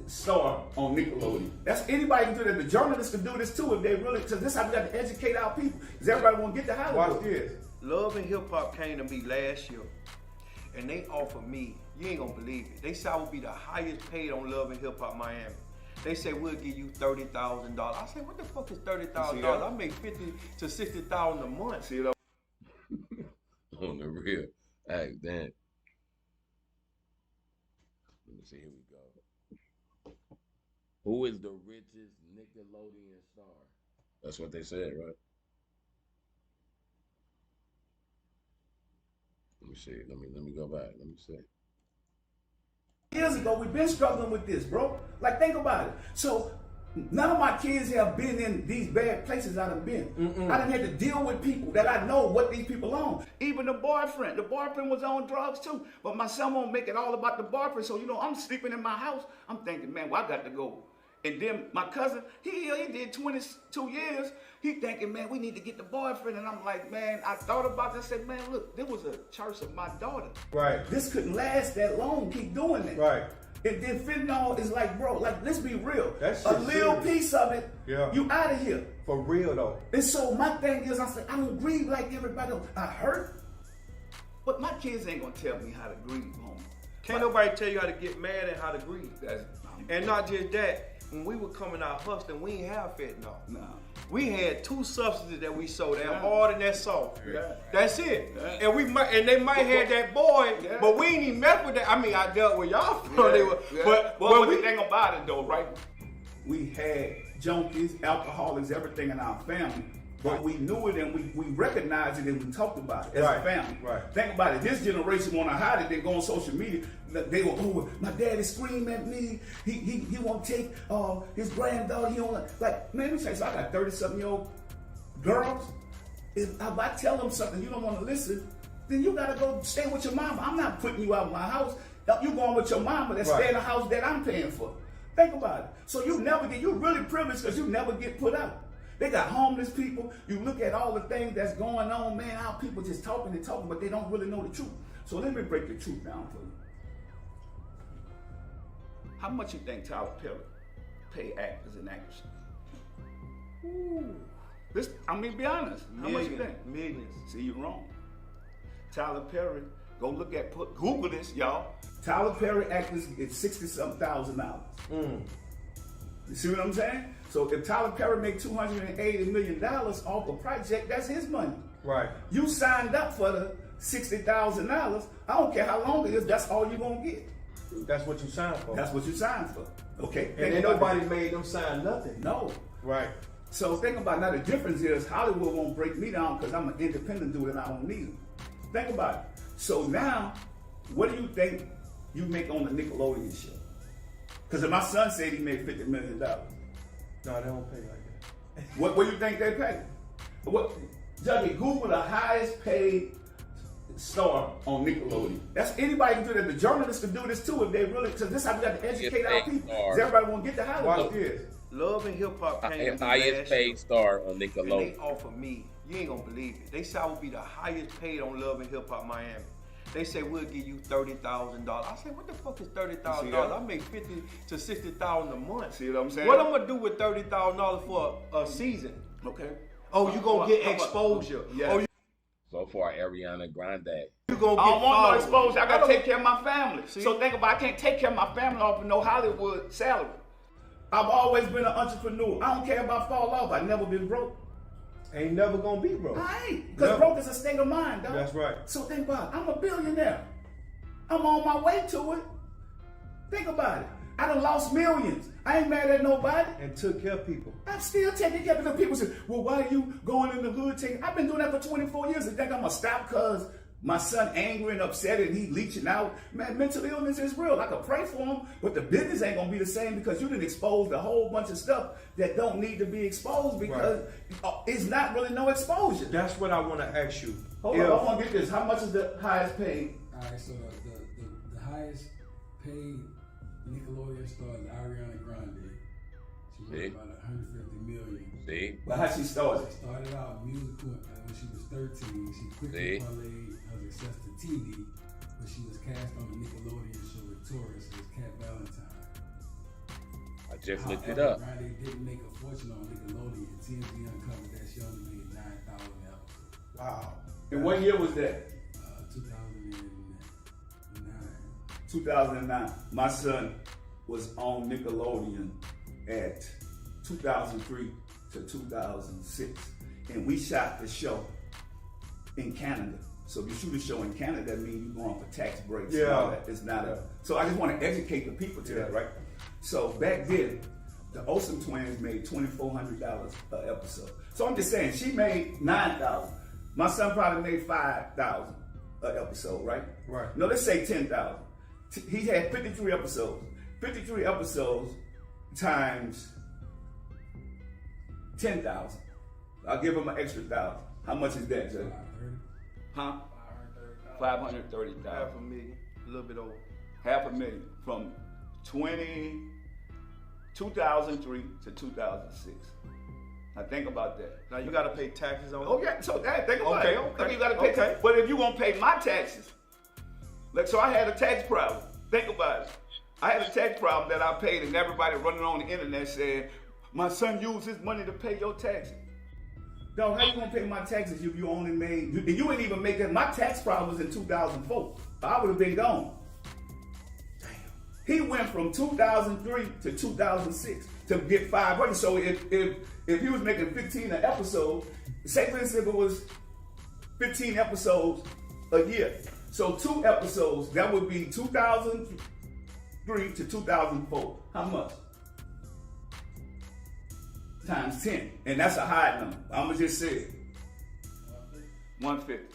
star on Nickelodeon. That's anybody can do that. The journalists can do this too if they really, because this is how we got to educate our people. Because everybody want to get to Hollywood. Watch this. Love and Hip Hop came to me last year, and they offered me, you ain't gonna believe it, they said I would be the highest paid on Love and Hip Hop Miami. They said we'll give you $30,000. I said, what the fuck is $30,000? I make $50,000 to $60,000 a month. See it on the real. Hey, damn. Let me see, here we go. Who is the richest Nickelodeon star? That's what they said, right? Let me see. Let me go back. Let me see. Years ago, we've been struggling with this, bro. Like, think about it. So, none of my kids have been in these bad places I done been. I done had to deal with people that I know what these people on. Even the boyfriend was on drugs too. But my son won't make it all about the boyfriend. So, I'm sleeping in my house. I'm thinking, man, well, I got to go. And then my cousin, he did 22 years. He thinking, man, we need to get the boyfriend. And I'm like, man, I thought about this. I said, man, look, there was a church of my daughter. Right. This couldn't last that long. Keep doing it. Right. And then fentanyl is like, bro, like, let's be real. That's a little piece of it, you out of here. For real, though. And so my thing is, I said, I don't grieve like everybody else. I hurt, but my kids ain't going to tell me how to grieve, homie. Can't nobody tell you how to get mad and how to grieve. And not just that, when we were coming out hustling, we ain't have fentanyl. No. We had 2 substances that we sold, that hard and that soft. That's it. And they might have that boy, but we ain't even mess with that. I mean, I dealt with y'all. But the thing about it though, right? We had junkies, alcoholics, everything in our family. But we knew it and we recognized it and we talked about it as a family. Right. Think about it. This generation want to hide it. They go on social media. They go, oh, my daddy screamed at me. He won't take his granddaughter. He won't like. Man, let me tell you something. I got 30-something-year-old girls. If I tell them something you don't want to listen, then you gotta go stay with your mama. I'm not putting you out of my house. You going with your mama that stay in the house that I'm paying for. Think about it. So you really privileged because you never get put out. They got homeless people. You look at all the things that's going on, man, how people just talking and talking, but they don't really know the truth. So let me break the truth down for you. How much you think Tyler Perry pay actors and actresses? Ooh. Be honest. How much you think? Millions. See, you're wrong. Tyler Perry, Google this, y'all. Tyler Perry actors get $60-something thousand. You see what I'm saying? So if Tyler Perry make $280 million off a project, that's his money. Right. You signed up for the $60,000. I don't care how long it is, that's all you're going to get. That's what you signed for. That's what you signed for. Okay. And ain't nobody made them sign nothing. No. Right. So think about it. Now the difference is Hollywood won't break me down because I'm an independent dude and I don't need them. Think about it. So now, what do you think you make on the Nickelodeon show? Because my son said he made $50 million. No, they don't pay like that. What do you think they pay? What, Juggy, Google the highest paid star on Nickelodeon. That's anybody can do that. The journalists can do this too if they really, because this is how we got to educate our people. Because everybody want to get the Hollywood. Yes. Love and Hip Hop came to highest paid star on and Nickelodeon. they offer me, you ain't gonna believe it. They said I would be the highest paid on Love and Hip Hop Miami. They say we'll give you $30,000. I said, what the fuck is $30,000? I make $50,000 to $60,000 a month. See what I'm saying? What I'm gonna do with $30,000 for a season? Okay. Oh, you gonna get exposure? Yeah. Oh, So far, Ariana Grande. you gonna get I don't want no followers. exposure. I gotta take care of my family. See? So think about, I can't take care of my family off of no Hollywood salary. I've always been an entrepreneur. I don't care about fall off. I've never been broke. Ain't never gonna be broke. I ain't. Because broke is a state of mind, dog. That's right. So think about it. I'm a billionaire. I'm on my way to it. Think about it. I done lost millions. I ain't mad at nobody. And took care of people. I'm still taking care of people. People say, well, why are you going in the hood taking? I've been doing that for 24 years. You think I'm gonna stop because my son angry and upset and he leaching out? Man, mental illness is real. I can pray for him, but the business ain't gonna be the same because you done exposed a whole bunch of stuff that don't need to be exposed because it's not really no exposure. That's what I want to ask you. Hold on, I want to get this. How much is the highest paid? All right, so the highest paid Nickelodeon star is Ariana Grande. She made about $150 million. See? But how she started? She started out musical when she was 13. She quickly parlayed her success to TV, but she was cast on the Nickelodeon show Victorious as Cat Valentine. I just looked it up. Grande didn't make a fortune on Nickelodeon. TMZ uncovered that she only made $9,000. Wow. And what year was that? 2009. My son was on Nickelodeon at 2003 to 2006. And we shot the show in Canada. So if you shoot a show in Canada, that means you're going for tax breaks. Yeah. And all that. It's not a. So I just want to educate the people to that, right? So back then, the Olsen twins made $2,400 an episode. So I'm just saying, she made $9,000. My son probably made $5,000 an episode, right? Right. No, let's say $10,000. He had 53 episodes. 53 episodes times 10,000. I'll give him an extra 1,000. How much is that, Jay? Huh? 530,000. $500,000, a little bit over. $500,000 from 2003 to 2006. Now think about that. Now you gotta pay taxes on it. Oh yeah, so that, think about it. Okay. You gotta pay taxes. But if you won't pay my taxes, like, so I had a tax problem. Think about it. I had a tax problem that I paid, and everybody running on the internet saying, my son used his money to pay your taxes. Dog, how you gonna pay my taxes if you only made, you ain't even make that. My tax problem was in 2004. I would have been gone. Damn. He went from 2003 to 2006 to get 500. So if he was making 15 an episode, say for instance it was 15 episodes a year. So 2 episodes, that would be 2003 to 2004. How much? Times 10. And that's a high number. I'ma just say it. 150.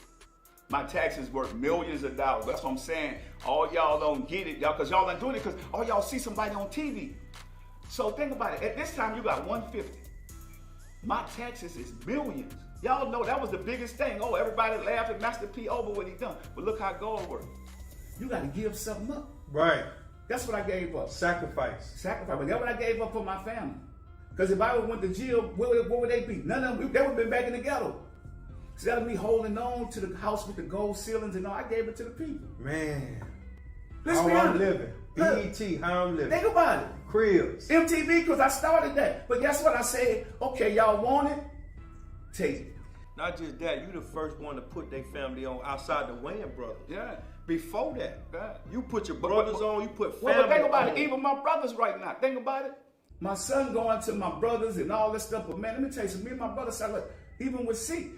My taxes worth millions of dollars. That's what I'm saying. All y'all don't get it, y'all, because y'all ain't doing it because all y'all see somebody on TV. So think about it. At this time, you got 150. My taxes is millions. Y'all know that was the biggest thing. Oh, everybody laughed at Master P over what he done. But look how gold works. You got to give something up. Right. That's what I gave up. Sacrifice. Sacrifice. But that's what I gave up for my family. Because if I went to jail, what would they be? None of them. They would have been back in the ghetto. Instead of me holding on to the house with the gold ceilings and all, I gave it to the people. Man. Let's how be I'm honest. living. BET, how I'm living. Think about it. Cribs. MTV, because I started that. But guess what? I said, okay, y'all want it? Take it. Not just that, you the first one to put their family on outside the Wayans brothers. Yeah. Before that, you put your brothers on, you put family Well, but think about on. it. Even my brothers right now. Think about it. My son going to my brothers and all this stuff. But man, let me tell you something. Me and my brother said, look, even with C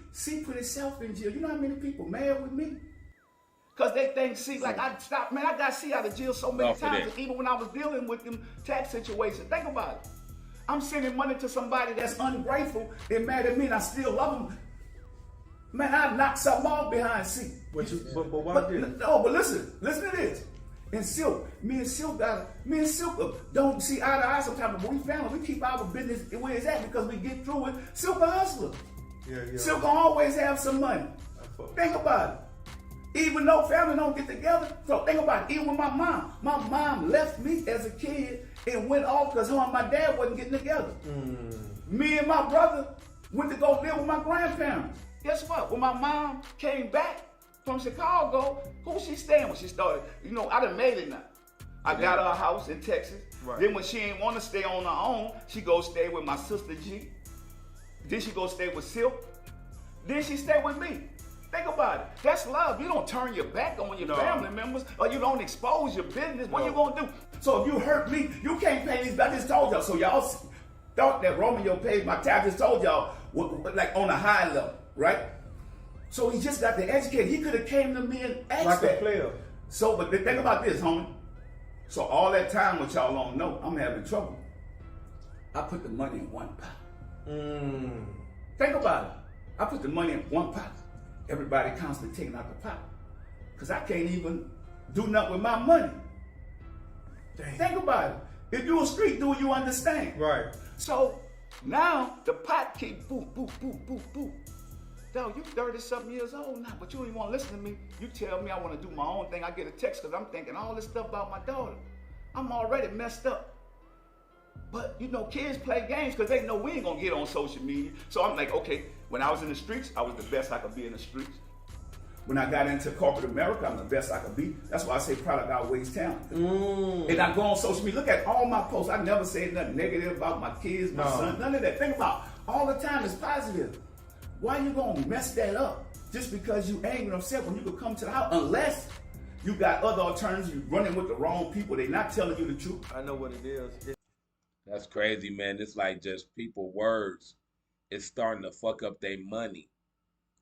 put himself in jail. You know how many people mad with me? Because they think, see, like I stopped, man, I got see out of jail so many times, even when I was dealing with them tax situations. Think about it. I'm sending money to somebody that's ungrateful, they're mad at me, and I still love them. Man, I knocked something off behind C. But why did? No, but listen to this. And Silk, me and Silk don't see eye to eye sometimes, but we family, we keep our business where it's at because we get through it. Silk a hustler. Yeah. Silk will always have some money. Think about it. Even though family don't get together, so think about it. Even with my mom left me as a kid and went off because her and my dad wasn't getting together. Me and my brother went to go live with my grandparents. Guess what? When my mom came back from Chicago, who she staying with? She started, I done made it now. I got her a house in Texas. Right. Then when she ain't want to stay on her own, she go stay with my sister G. Then she go stay with Silk. Then she stay with me. Think about it. That's love. You don't turn your back on your family members, or you don't expose your business. What you gonna do? So if you hurt me, you can't pay these. I just told y'all. So y'all thought that Romeo paid my tab. I just told y'all, like on a high level, right? So he just got to educate. He could have came to me and asked like that. a player. So, but think about this, homie. So all that time, what y'all don't know, I'm having trouble. I put the money in one pot. Think about it. I put the money in one pot. Everybody constantly taking out the pot. Because I can't even do nothing with my money. Dang. Think about it. If you a street dude, you understand. Right. So now the pot keep boop, boop, boop, boop, boop. Dog, you 30-something years old now, but you don't even want to listen to me. You tell me I want to do my own thing. I get a text because I'm thinking all this stuff about my daughter. I'm already messed up. But, kids play games because they know we ain't going to get on social media. So I'm like, okay, when I was in the streets, I was the best I could be in the streets. When I got into corporate America, I'm the best I could be. That's why I say product outweighs talent. And I go on social media, look at all my posts. I never say nothing negative about my kids, my son, none of that. Think about it. All the time is positive. Why you gonna mess that up just because you angry and upset when you could come to the house? Unless you got other alternatives, you running with the wrong people, they not telling you the truth. I know what it is. That's crazy, man. It's like just people words. It's starting to fuck up their money.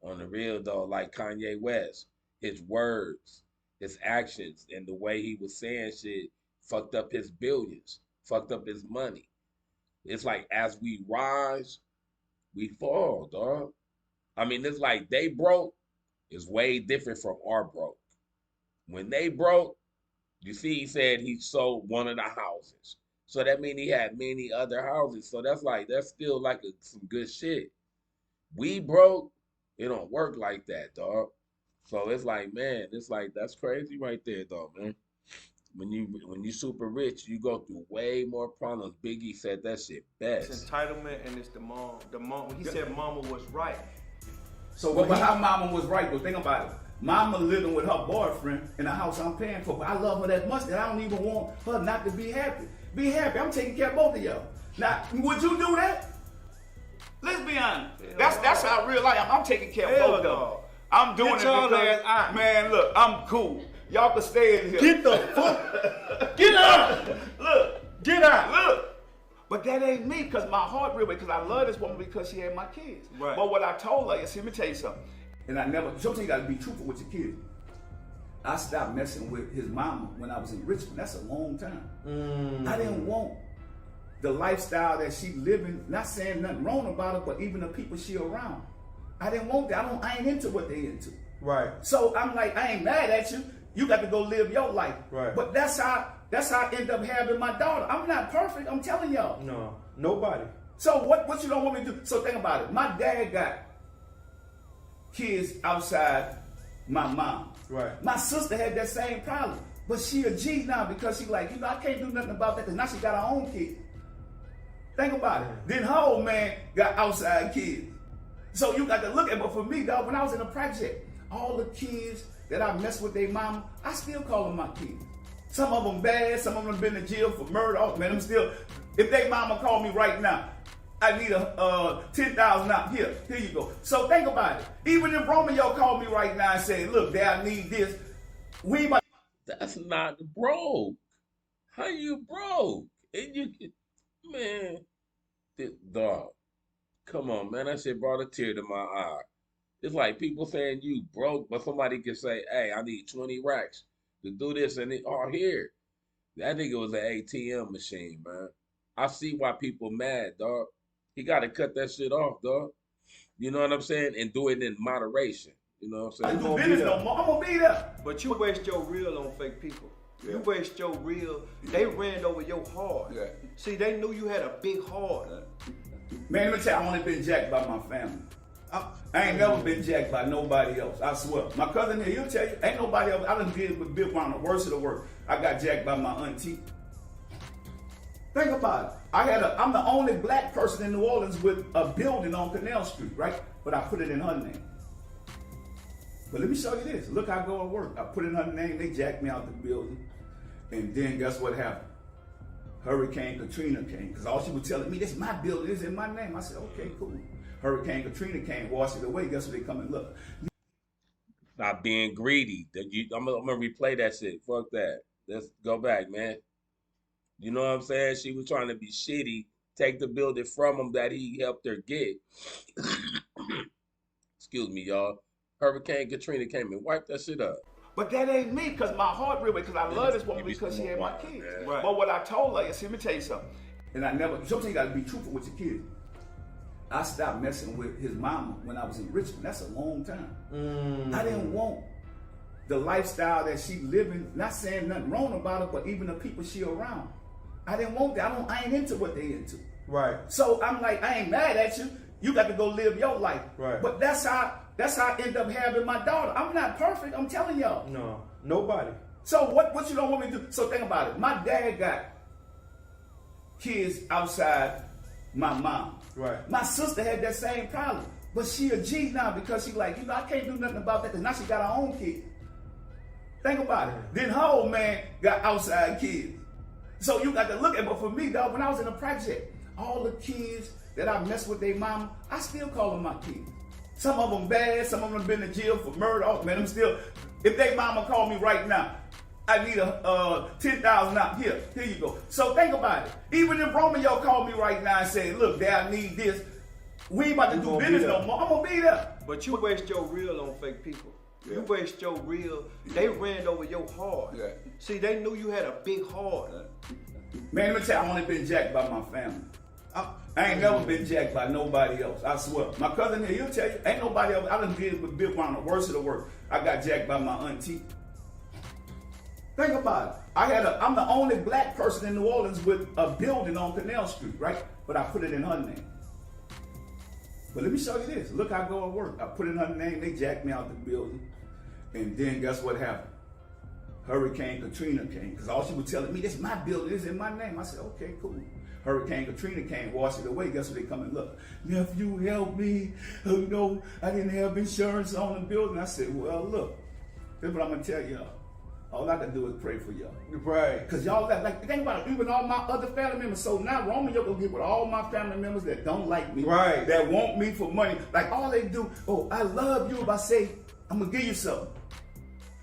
On the real though, like Kanye West, his words, his actions, and the way he was saying shit fucked up his billions, fucked up his money. It's like as we rise, we fall, dog. I mean, it's like they broke is way different from our broke. When they broke, you see, he said he sold one of the houses. So that means he had many other houses. So that's still like some good shit. We broke, it don't work like that, dog. So it's like, man, that's crazy right there, dog, man. When you super rich, you go through way more problems. Biggie said that shit best. It's entitlement and it's the mom. When he said mama was right. So but how mama was right, though, think about it. Mama living with her boyfriend in a house I'm paying for, but I love her that much that I don't even want her not to be happy. Be happy, I'm taking care of both of y'all. Now, would you do that? Let's be honest. That's how real life I'm taking care of both of them. I'm doing it because, man, look, I'm cool. Y'all can stay in here. Get the fuck. Get out. Look. Get out. Look. But that ain't me, because my heart real, because I love this woman because she had my kids. Right. But what I told her is, let me tell you something. And sometimes you got to be truthful with your kids. I stopped messing with his mama when I was in Richmond. That's a long time. I didn't want the lifestyle that she living, not saying nothing wrong about it, but even the people she around. I didn't want that. I ain't into what they into. Right. So I'm like, I ain't mad at you. You got to go live your life. Right. But that's how I end up having my daughter. I'm not perfect. I'm telling y'all. No, nobody. So what you don't want me to do? So think about it. My dad got kids outside my mom. Right. My sister had that same problem. But she a G now because she like, I can't do nothing about that because now she got her own kids. Think about it. Then her old man got outside kids. So you got to look at it. But for me, dog, when I was in the project, all the kids that I messed with their mama, I still call them my kids. Some of them bad, some of them been in jail for murder. Oh, man, I'm still, if they mama call me right now, I need a $10,000 out. Here you go. So think about it. Even if Romeo called me right now and said, look, Dad, I need this. That's not broke. How you broke? And man, dog, come on, man. That shit brought a tear to my eye. It's like people saying you broke, but somebody can say, hey, I need 20 racks to do this, and here. That nigga was an ATM machine, man. I see why people mad, dog. He got to cut that shit off, dog. You know what I'm saying? And do it in moderation. You know what I'm saying? I do business no more. I'm gonna be there. But you waste your real on fake people. Yeah. You waste your real. They ran over your heart. Yeah. See, they knew you had a big heart. Man, let me tell you, I only been jacked by my family. I ain't never been jacked by nobody else. I swear. My cousin here, he'll tell you, ain't nobody else. I done been around the worst of the worst. I got jacked by my auntie. Think about it. I'm the only black person in New Orleans with a building on Canal Street, right? But I put it in her name. But let me show you this. Look how I go to work. I put it in her name, they jacked me out the building. And then guess what happened? Hurricane Katrina came. Because all she was telling me, this is my building, this is in my name. I said, okay, cool. Hurricane Katrina came, washed it away. Guess what they come and look? Not being greedy. I'm gonna replay that shit. Fuck that. Let's go back, man. You know what I'm saying? She was trying to be shitty, take the building from him that he helped her get. Excuse me, y'all. Hurricane Katrina came and wiped that shit up. But that ain't me, because my heart really, because I love this woman because she had my kids. Right. But what I told her is, let me tell you something. And sometimes you gotta be truthful with your kids. I stopped messing with his mama when I was in Richmond. That's a long time. I didn't want the lifestyle that she living, not saying nothing wrong about it, but even the people she around. I didn't want that. I ain't into what they into. Right. So I'm like, I ain't mad at you. You got to go live your life. Right. But that's how I end up having my daughter. I'm not perfect. I'm telling y'all. No, nobody. So what you don't want me to do? So think about it. My dad got kids outside my mom. Right. My sister had that same problem. But she a G now because she like, I can't do nothing about that because now she got her own kids. Think about it. Then her old man got outside kids. So you got to look at it. But for me, dog, when I was in a project, all the kids that I messed with their mama, I still call them my kids. Some of them bad, some of them been in jail for murder. Oh man, I'm still, if they mama call me right now, I need a $10,000 out. Here you go. So think about it. Even if Romeo called me right now and say, look, Dad, I need this, we ain't about to do business no more. I'm gonna be there. But you waste your real on fake people. You waste your real. They ran over your heart. Yeah. See, they knew you had a big heart. Man, let me tell you, I only been jacked by my family. I ain't never been jacked by nobody else. I swear. My cousin here, he'll tell you, ain't nobody else. I done been around the worst of the worst. I got jacked by my auntie. Think about it. I'm the only black person in New Orleans with a building on Canal Street, right? But I put it in her name. But let me show you this. Look how I go to work. I put it in her name, they jacked me out the building. And then guess what happened? Hurricane Katrina came. Because all she was telling me, this is my building, this is in my name. I said, okay, cool. Hurricane Katrina came, washed it away. Guess what they come and look? Nephew, help me. Oh, no, I didn't have insurance on the building. I said, well, look, here's what I'm going to tell y'all. All I can do is pray for y'all. Right. Because y'all, like, think about it, even all my other family members. So now Romeo gonna get with all my family members that don't like me. Right. That want me for money. Like, all they do, oh, I love you. If I say, I'm gonna give you something.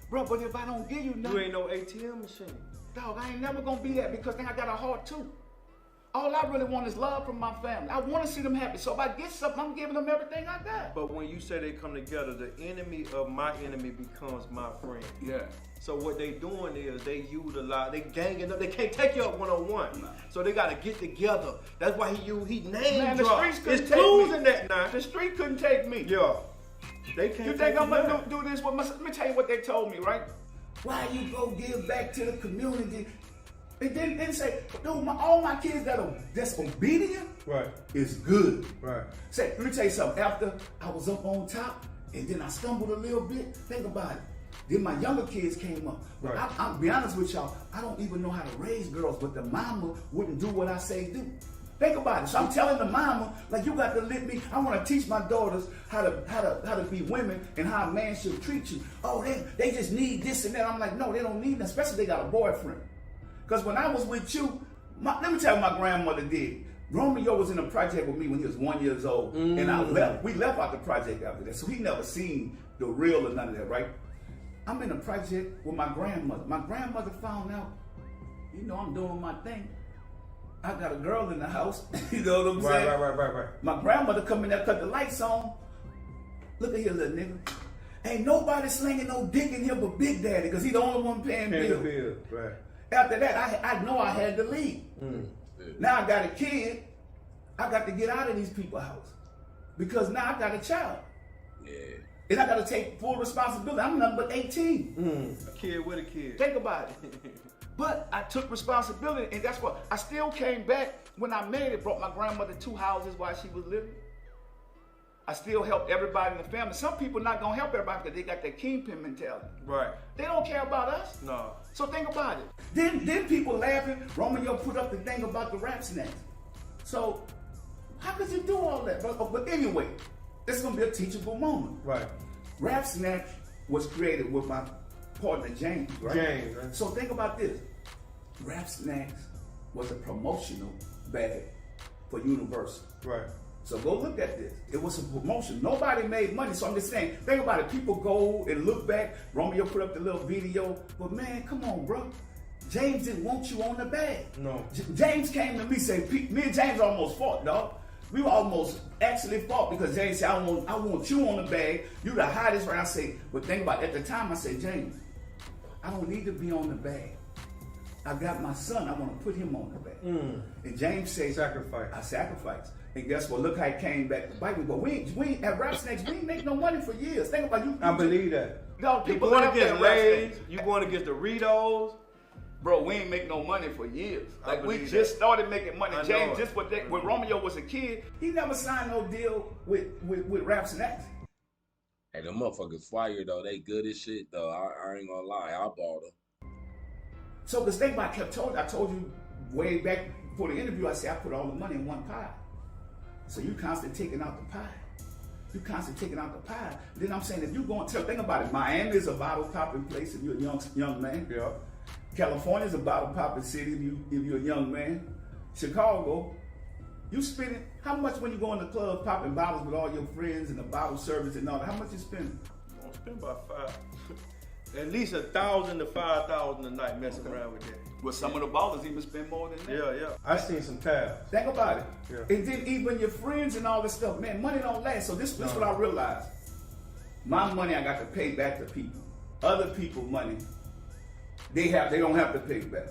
Bro, but if I don't give you nothing. You ain't no ATM machine. Dog, I ain't never gonna be that because then I got a heart too. All I really want is love from my family. I want to see them happy. So if I get something, I'm giving them everything I got. But when you say they come together, the enemy of my enemy becomes my friend. Yeah. So what they doing is they utilize, they ganging up. They can't take you up one-on-one. Nah. So they got to get together. That's why he name the drop. streets couldn't It's take clues me. in that now. The street couldn't take me. Yeah. They can't. You think I'm gonna do this with my? Let me tell you what they told me, right? Why you go give back to the community? They didn't say, dude, all my kids that's obedient, right, is good. Right. Say, let me tell you something. After I was up on top, and then I stumbled a little bit. Think about it. Then my younger kids came up. Right. I'll be honest with y'all. I don't even know how to raise girls, but the mama wouldn't do what I say do. Think about it. So I'm telling the mama, like, you got to let me. I want to teach my daughters how to be women and how a man should treat you. Oh, they just need this and that. I'm like, no, they don't need that, especially if they got a boyfriend. Because when I was with you, let me tell you what my grandmother did. Romeo was in a project with me when he was 1 year old, and I left. We left out the project after that, so he never seen the real or none of that, right? I'm in a project with my grandmother. My grandmother found out, I'm doing my thing. I got a girl in the house, you know what I'm saying? Right. My grandmother come in there, cut the lights on. Look at here, little nigga. Ain't nobody slinging no dick in here but Big Daddy, because he the only one paying bills. Right. After that, I know I had to leave. Now I got a kid. I got to get out of these people's house. Because now I got a child. Yeah. And I got to take full responsibility. I'm nothing but 18. A kid with a kid. Think about it. But I took responsibility, and that's what I still came back when I made it. Brought my grandmother 2 houses while she was living. I still helped everybody in the family. Some people not gonna help everybody because they got that kingpin mentality. Right. They don't care about us. No. So think about it. Then people laughing. Romeo put up the thing about the rap snacks. So how could you do all that? But anyway, it's gonna be a teachable moment. Right. Rap Snack was created with my partner James, right? James, right. So think about this. Rap Snacks was a promotional bag for Universal. Right. So go look at this. It was a promotion. Nobody made money. So I'm just saying, think about it. People go and look back. Romeo put up the little video. But man, come on, bro. James didn't want you on the bag. No. James came to me saying, me and James almost fought, dog. We were almost actually fought because James said, I want you on the bag. You the hottest right. I say, but think about it. At the time, I said, James, I don't need to be on the bag. I got my son. I want to put him on the bag. And James said, sacrifice. I sacrifice. And guess what? Look how he came back to bite me. But we at Rap Snacks, we ain't make no money for years. Think about you. I believe that. No, people going laugh against at Lay's, you going against Doritos. Bro, we ain't make no money for years. I Like we believe just that. started making money. I James, know just when Romeo was a kid, he never signed no deal with Rap Snacks. Hey, them motherfuckers fire though. They good as shit though. I ain't gonna lie. I bought them. So, because think about, I told you way back before the interview, I said I put all the money in one pie. So you constantly taking out the pie. You constantly taking out the pie. Then I'm saying, if you going to think about it, Miami is a bottle popping place if you're a young man. Yeah. California is a bottle popping city if you're a young man. Chicago, you spending how much when you go in the club popping bottles with all your friends and the bottle service and all that? How much you spending? I'm gonna spend about at least 1,000 to 5,000 a night messing around with that. Well, some of the ballers even spend more than that. Yeah. I seen some tabs. Think about it. Yeah. And then even your friends and all this stuff, man, money don't last. So this is what I realized. My money I got to pay back to people. Other people money, they don't have to pay back.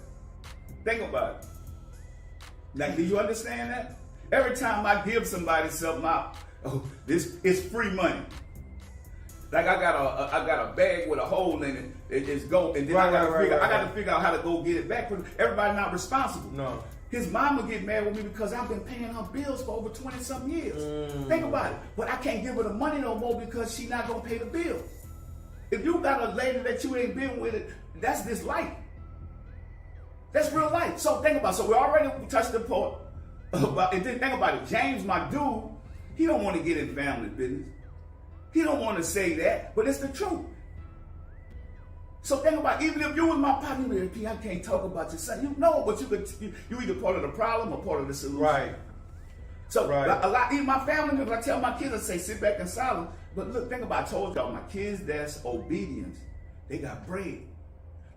Think about it. Now, do you understand that? Every time I give somebody something out, this is free money. Like I got a bag with a hole in it. It's go, and then I got to figure out how to go get it back. Everybody not responsible. No. His mama get mad with me because I've been paying her bills for over 20-something years. Think about it. But I can't give her the money no more because she not gonna pay the bill. If you got a lady that you ain't been with, that's this life. That's real life. So think about it. So we already touched the part. And then think about it. James, my dude, he don't want to get in family business. He don't want to say that, but it's the truth. So think about it. Even if you was my partner, I can't talk about your son. You know, but you either part of the problem or part of the solution. Right. So a lot, even my family members, I tell my kids, I say, sit back in silence. But look, think about it. I told y'all, my kids that's obedience, they got bread.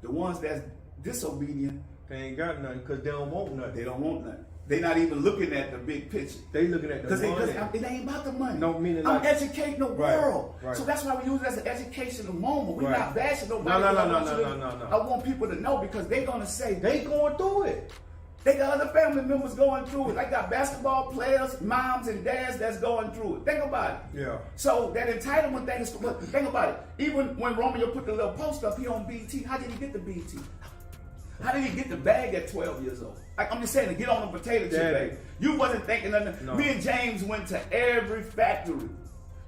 The ones that's disobedient, they ain't got nothing because they don't want nothing. They don't want nothing. They not even looking at the big picture. They looking at the money. Because it ain't about the money. No, meaning I'm like, educating the world. Right. So that's why we use it as an educational moment. We're Right. not bashing nobody. No. I want people to know because they're going to say, they going through it. They got other family members going through it. They got basketball players, moms and dads that's going through it. Think about it. Yeah. So that entitlement thing is, but think about it. Even when Romeo put the little post up, he on BT. How did he get the BT? How did he get the bag at 12 years old? Like, I'm just saying, to get on the potato chip bag. You wasn't thinking nothing. No. Me and James went to every factory.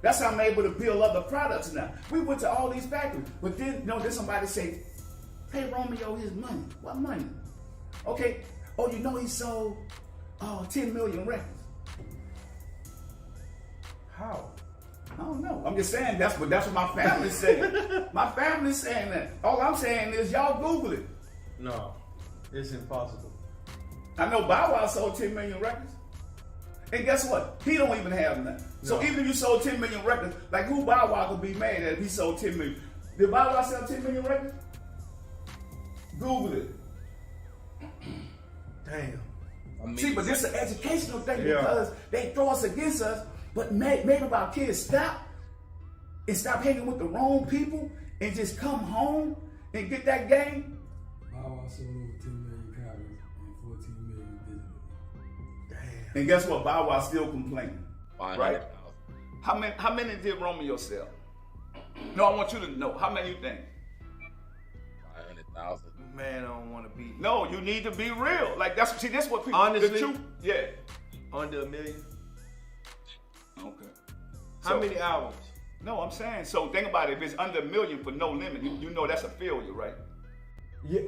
That's how I'm able to build other products now. We went to all these factories. But then, then somebody say, pay Romeo his money. What money? Okay. Oh, you know he sold 10 million records. How? I don't know. I'm just saying that's what my family's saying. My family's saying that. All I'm saying is y'all Google it. No, it's impossible. I know Bow Wow sold 10 million records. And guess what? He don't even have nothing. So even if you sold 10 million records, like who Bow Wow could be mad at if he sold 10 million? Did Bow Wow sell 10 million records? Google it. Damn. See, but this is an educational thing because they throw us against us, but maybe our kids stop and stop hanging with the wrong people and just come home and get that game? Bow Wow sold over 10 million copies and 14 million digitally. Damn. And guess what? Bow Wow still complaining. Right? How many did Romeo sell? No, I want you to know. How many you think? 500,000. Man, I don't want to be. No, you need to be real. Like that's what people. Honestly, the truth. Yeah. Under $1 million. Okay. How many albums? No, I'm saying. So think about it. If it's under $1 million for No Limit, you know that's a failure, right? Yeah,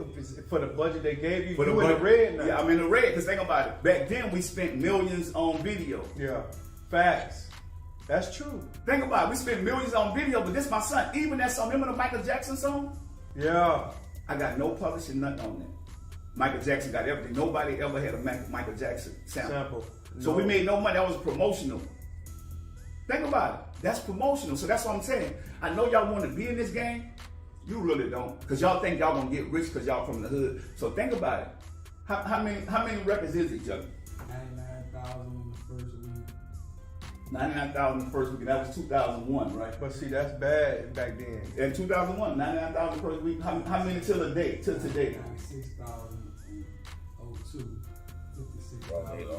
for the budget they gave you. For You in the red now. Yeah, I'm in the red. Cause think about it. Back then we spent millions on video. Yeah. Facts. That's true. Think about it. We spent millions on video, but this my son. Even that song, remember the Michael Jackson song? Yeah. I got no publishing, nothing on that. Michael Jackson got everything. Nobody ever had a Michael Jackson sample. So we made no money. That was promotional. Think about it. That's promotional. So that's what I'm saying. I know y'all want to be in this game. You really don't. Because y'all think y'all going to get rich because y'all from the hood. So think about it. How many records is it, Chuck? 99,000 in the first week. 99,000 in the first week. And that was 2001, right? But see, that's bad back then. In 2001, 99,000 first week. How many till today? 96,000 in 02. 56,000 in 04.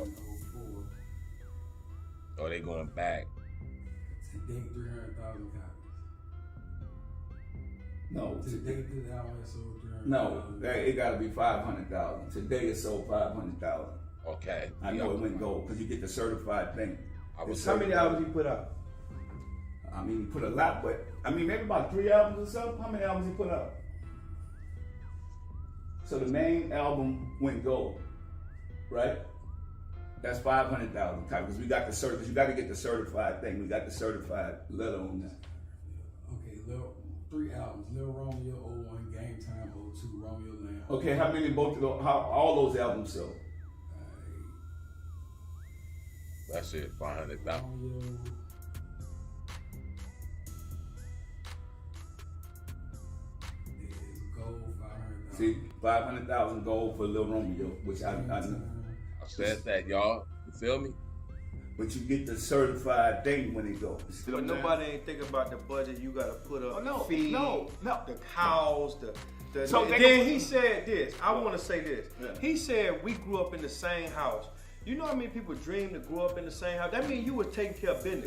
Oh, they going back. Today, 300,000 copies. No. Today, the album sold 300,000. No, it got to be 500,000. Today it sold 500,000. Okay. I know it went gold because you get the certified thing. How many albums you put out? I mean, he put a lot, but I mean, maybe about 3 albums or something. How many albums he put out? So the main album went gold, right? That's 500,000 because we got the certified. You got to get the certified thing. We got the certified letter on that. Okay, 3 albums: Lil Romeo 01, Game Time 02, Romeo Land. Okay, how many all those albums sold? That's it, 500,000. Gold, 500,000. See, 500,000 gold for Lil Romeo, which I know. I said that, y'all. You feel me? But you get the certified thing when it goes. But nobody ain't thinking about the budget you got to put up. No, feed, no. The cows, So then he said this. I want to say this. Yeah. He said we grew up in the same house. You know how many people dream to grow up in the same house? That means you were taking care of business.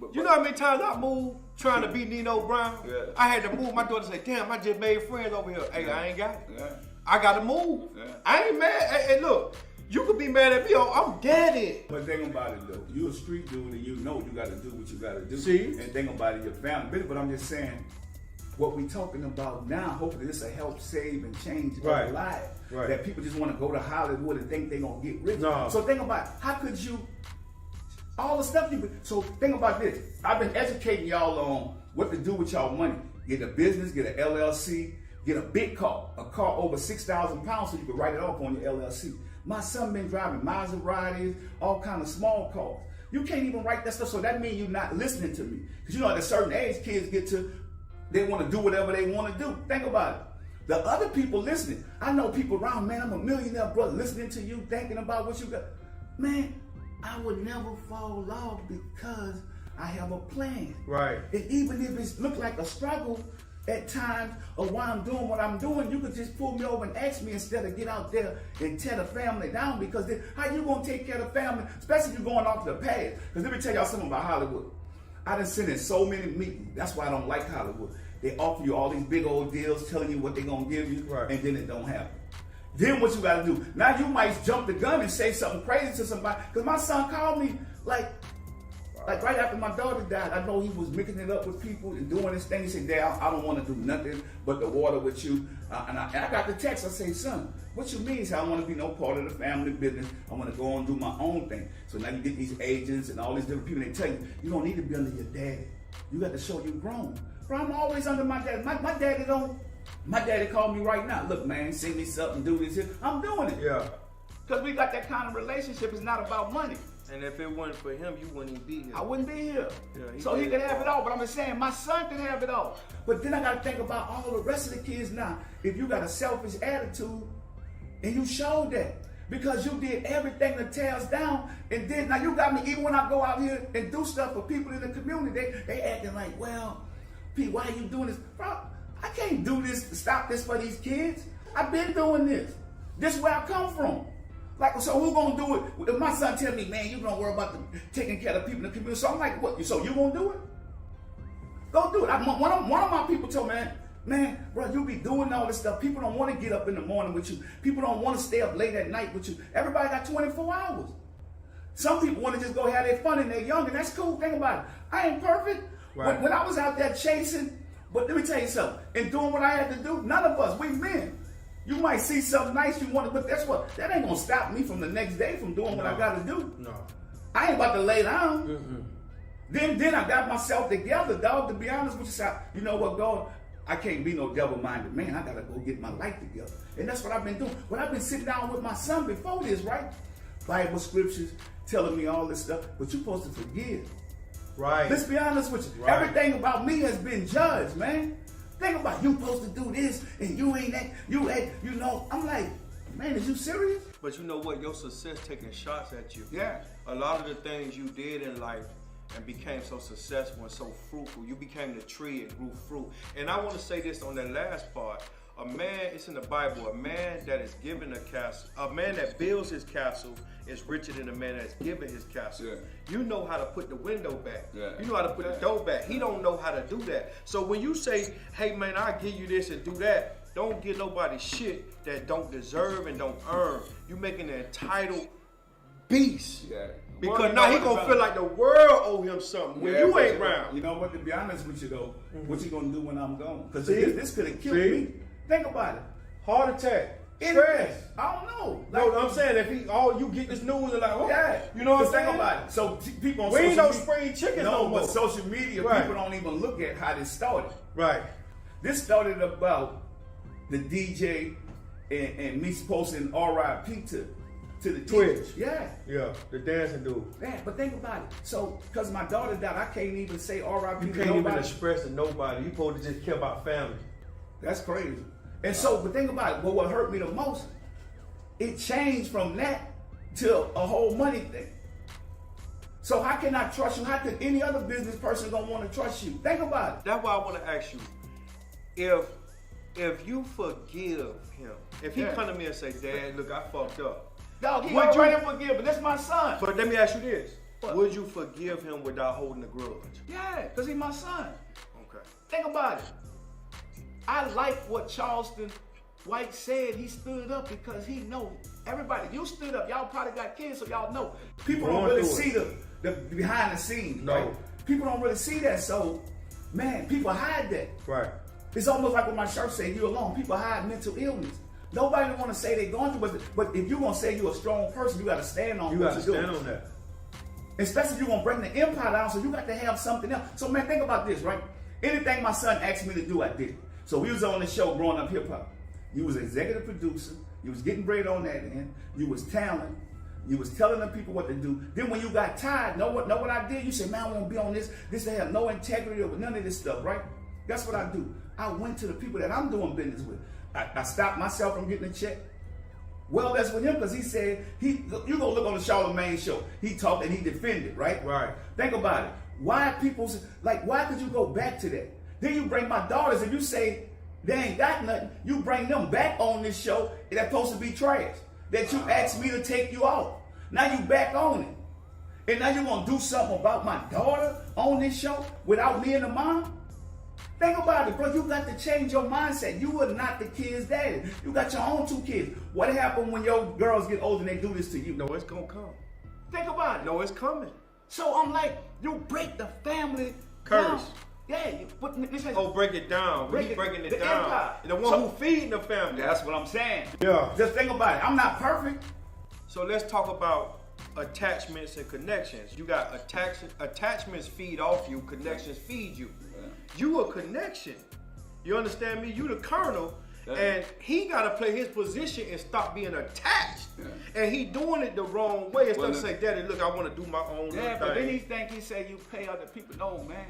Yeah. You know how many times I moved trying to be Nino Brown? Yeah. I had to move. My daughter said, damn, I just made friends over here. Hey, I ain't got it. Yeah. I got to move. Yeah. I ain't mad. Hey, look, you could be mad at me. I'm daddy. But think about it though. You a street dude and you know you got to do what you got to do. See? And think about it, your family. But I'm just saying, what we talking about now, hopefully this will help save and change our lives. Right. That people just want to go to Hollywood and think they're going to get rich. No. So think about how could you, all the stuff so think about this. I've been educating y'all on what to do with y'all money. Get a business, get an LLC, get a big car, a car over 6,000 pounds so you can write it off on your LLC. My son been driving Maseratis, all kind of small cars. You can't even write that stuff, so that means you're not listening to me. Because you know at a certain age, kids get to, they want to do whatever they want to do. Think about it. The other people listening, I know people around, man, I'm a millionaire, brother, listening to you, thinking about what you got. Man, I would never fall off because I have a plan. Right. And even if it look like a struggle at times of why I'm doing what I'm doing, you could just pull me over and ask me instead of get out there and tear the family down, because then how you gonna take care of the family, especially if you're going off the past? Because let me tell y'all something about Hollywood. I done seen in so many meetings. That's why I don't like Hollywood. They offer you all these big old deals telling you what they're gonna give you, and then it don't happen. Then what you gotta do? Now you might jump the gun and say something crazy to somebody. Because my son called me like right after my daughter died. I know he was mixing it up with people and doing this thing. He said, Dad, I don't want to do nothing but the water with you. And I got the text. I say, son, what you mean? He said, I don't want to be no part of the family business. I want to go and do my own thing. So now you get these agents and all these different people. They tell you, you don't need to be under your daddy. You got to show you grown. Bro, I'm always under my daddy. My daddy don't. My daddy called me right now. Look, man, send me something, do this here. I'm doing it. Yeah. Because we got that kind of relationship. It's not about money. And if it wasn't for him, you wouldn't even be here. I wouldn't be here. Yeah, so he could have it all. But I'm just saying, my son can have it all. But then I got to think about all the rest of the kids now. If you got a selfish attitude, and you showed that. Because you did everything to tear us down, and then now you got me. Even when I go out here and do stuff for people in the community, they acting like, well, P, why are you doing this, bro? I can't do this to stop this for these kids. I've been doing this. This is where I come from. Like, so who gonna do it? If my son tell me, man, you don't worry about taking care of the people in the community. So I'm like, what? So you gonna do it? Go do it. One of my people told me, man, bro, you be doing all this stuff. People don't want to get up in the morning with you. People don't want to stay up late at night with you. Everybody got 24 hours. Some people want to just go have their fun and they're young, and that's cool. Think about it. I ain't perfect. Right. When I was out there chasing, but let me tell you something, and doing what I had to do, none of us, we men. You might see something nice you want to, but that's what, that ain't gonna stop me from the next day from doing what I gotta do. No. I ain't about to lay down. Mm-hmm. Then I got myself together, dog, to be honest with you. So, you know what, God, I can't be no double-minded man. I gotta go get my life together. And that's what I've been doing. But I've been sitting down with my son before this, right? Bible scriptures telling me all this stuff, but you're supposed to forgive. Right. Let's be honest with you. Right. Everything about me has been judged, man. Think about you supposed to do this and you ain't that, you know. I'm like, man, is you serious? But you know what? Your success taking shots at you. Yeah. A lot of the things you did in life and became so successful and so fruitful, you became the tree and grew fruit. And I want to say this on that last part. A man, it's in the Bible, a man that is given a castle, a man that builds his castle is richer than a man that's given his castle. Yeah. You know how to put the window back. Yeah. You know how to put the door back. He don't know how to do that. So when you say, hey man, I'll give you this and do that, don't give nobody shit that don't deserve and don't earn. You making an entitled beast. Yeah. Because now he gonna feel like the world owe him something when you ain't around. You know what, to be honest with you though, what you gonna do when I'm gone? Because this could have killed me. Think about it. Heart attack. Stress. I don't know. Like, no, I'm saying if you get this news and like, oh, yeah, you know what I'm saying? Think about it. So people on we social ain't no spring chickens no more. But social media, people don't even look at how this started. Right. This started about the DJ and me posting RIP to the Twitch. Yeah. Yeah, the dancing dude. Yeah, but think about it. So, because my daughter died, I can't even say RIP to nobody. You can't even express to nobody. You supposed to just care about family. That's crazy. And so, but think about it. Well, what hurt me the most, it changed from that to a whole money thing. So how can I trust you? How could any other business person gonna want to trust you? Think about it. That's why I want to ask you, if you forgive him, if he come to me and say, Dad, look, I fucked up. Dog, he already forgive, but that's my son. But let me ask you this. What? Would you forgive him without holding a grudge? Yeah, because he's my son. Okay. Think about it. I like what Charleston White said. He stood up because he know everybody. You stood up. Y'all probably got kids, so y'all know. People don't really see the behind the scenes. No. Right? People don't really see that. So, man, people hide that. Right. It's almost like what my church said, you alone. People hide mental illness. Nobody want to say they're going through, but if you're going to say you're a strong person, you got to stand on what you're doing. You got to stand on that. Especially if you're going to bring the empire down, so you got to have something else. So, man, think about this, right? Anything my son asked me to do, I did. So we was on the show Growing Up Hip Hop. You was executive producer. You was getting bread on that end. You was talent. You was telling the people what to do. Then when you got tired, know what I did? You said, man, I want to be on this. This they have no integrity or none of this stuff, right? That's what I do. I went to the people that I'm doing business with. I stopped myself from getting a check. Well, that's with him because he said, you go look on the Charlemagne show. He talked and he defended, right? Right. Think about it. Why could you go back to that? Then you bring my daughters and you say they ain't got nothing. You bring them back on this show that's supposed to be trash. That you asked me to take you off. Now you back on it. And now you gonna do something about my daughter on this show without me and the mom? Think about it, bro. You got to change your mindset. You are not the kid's daddy. You got your own 2 kids. What happened when your girls get older and they do this to you? No, it's gonna come. Think about it. No, it's coming. So I'm like, you break the family curse. Down. Yeah, but break it down. Breaking it down. Empire. The one who feeding the family. That's what I'm saying. Yeah. Just think about it. I'm not perfect. So let's talk about attachments and connections. You got attachments feed off you, connections feed you. Yeah. You a connection. You understand me? You the colonel. Yeah. And he got to play his position and stop being attached. Yeah. And he doing it the wrong way. Instead of say, Daddy, look, I want to do my own thing. But then he say you pay other people. No, man.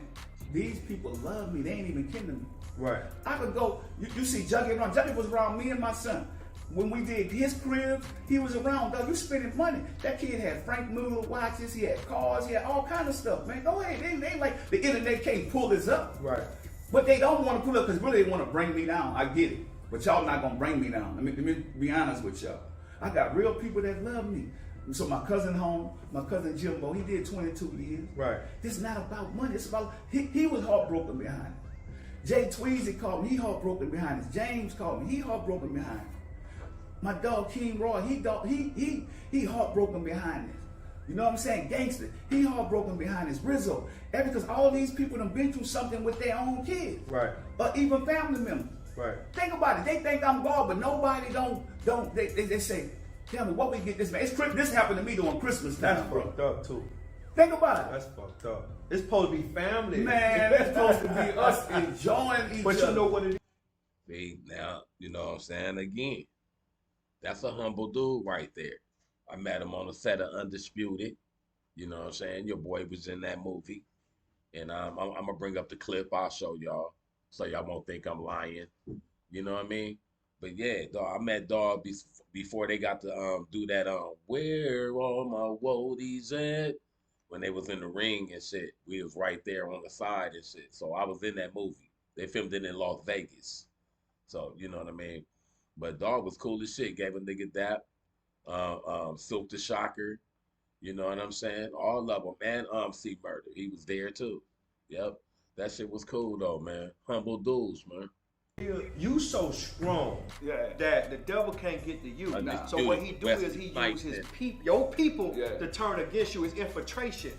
These people love me. They ain't even kidding me. Right. I could go. You see Juggy around. Juggy was around me and my son. When we did his crib, he was around. Dog, you spending money. That kid had Frank Miller watches, he had cars, he had all kind of stuff, man. Go ahead. They like, the internet can't pull this up. Right. But they don't want to pull up because really they want to bring me down. I get it. But y'all not going to bring me down. Let me be honest with y'all. I got real people that love me. So my cousin home, my cousin Jimbo, he did 22 years. Right. This is not about money. It's about, he was heartbroken behind it. Jay Tweezy called me, he heartbroken behind it. James called me, he heartbroken behind it. My dog King Roy, he heartbroken behind this. You know what I'm saying? Gangster, he heartbroken behind this. Rizzo, because all these people done been through something with their own kids. Right. Or even family members. Right. Think about it. They think I'm God, but nobody they say, tell me what we get this man. It's this happened to me during Christmas time. That's fucked up too. Think about it. That's fucked up. It's supposed to be family. Man, it's supposed to be us enjoying each other. But you know what it is? See, now, you know what I'm saying? Again, that's a humble dude right there. I met him on the set of Undisputed. You know what I'm saying? Your boy was in that movie. And I'm going to bring up the clip. I'll show y'all so y'all won't think I'm lying. You know what I mean? But yeah, dog, I met Dog before they got to do that, where all my woadies at? When they was in the ring and shit. We was right there on the side and shit. So I was in that movie. They filmed it in Las Vegas. So, you know what I mean? But Dog was cool as shit. Gave a nigga dap. Silk the Shocker. You know what I'm saying? All of them. And C Murder. He was there too. Yep. That shit was cool though, man. Humble dudes, man. You so strong that the devil can't get to you. So what he do is he use his your people to turn against you. It's infiltration.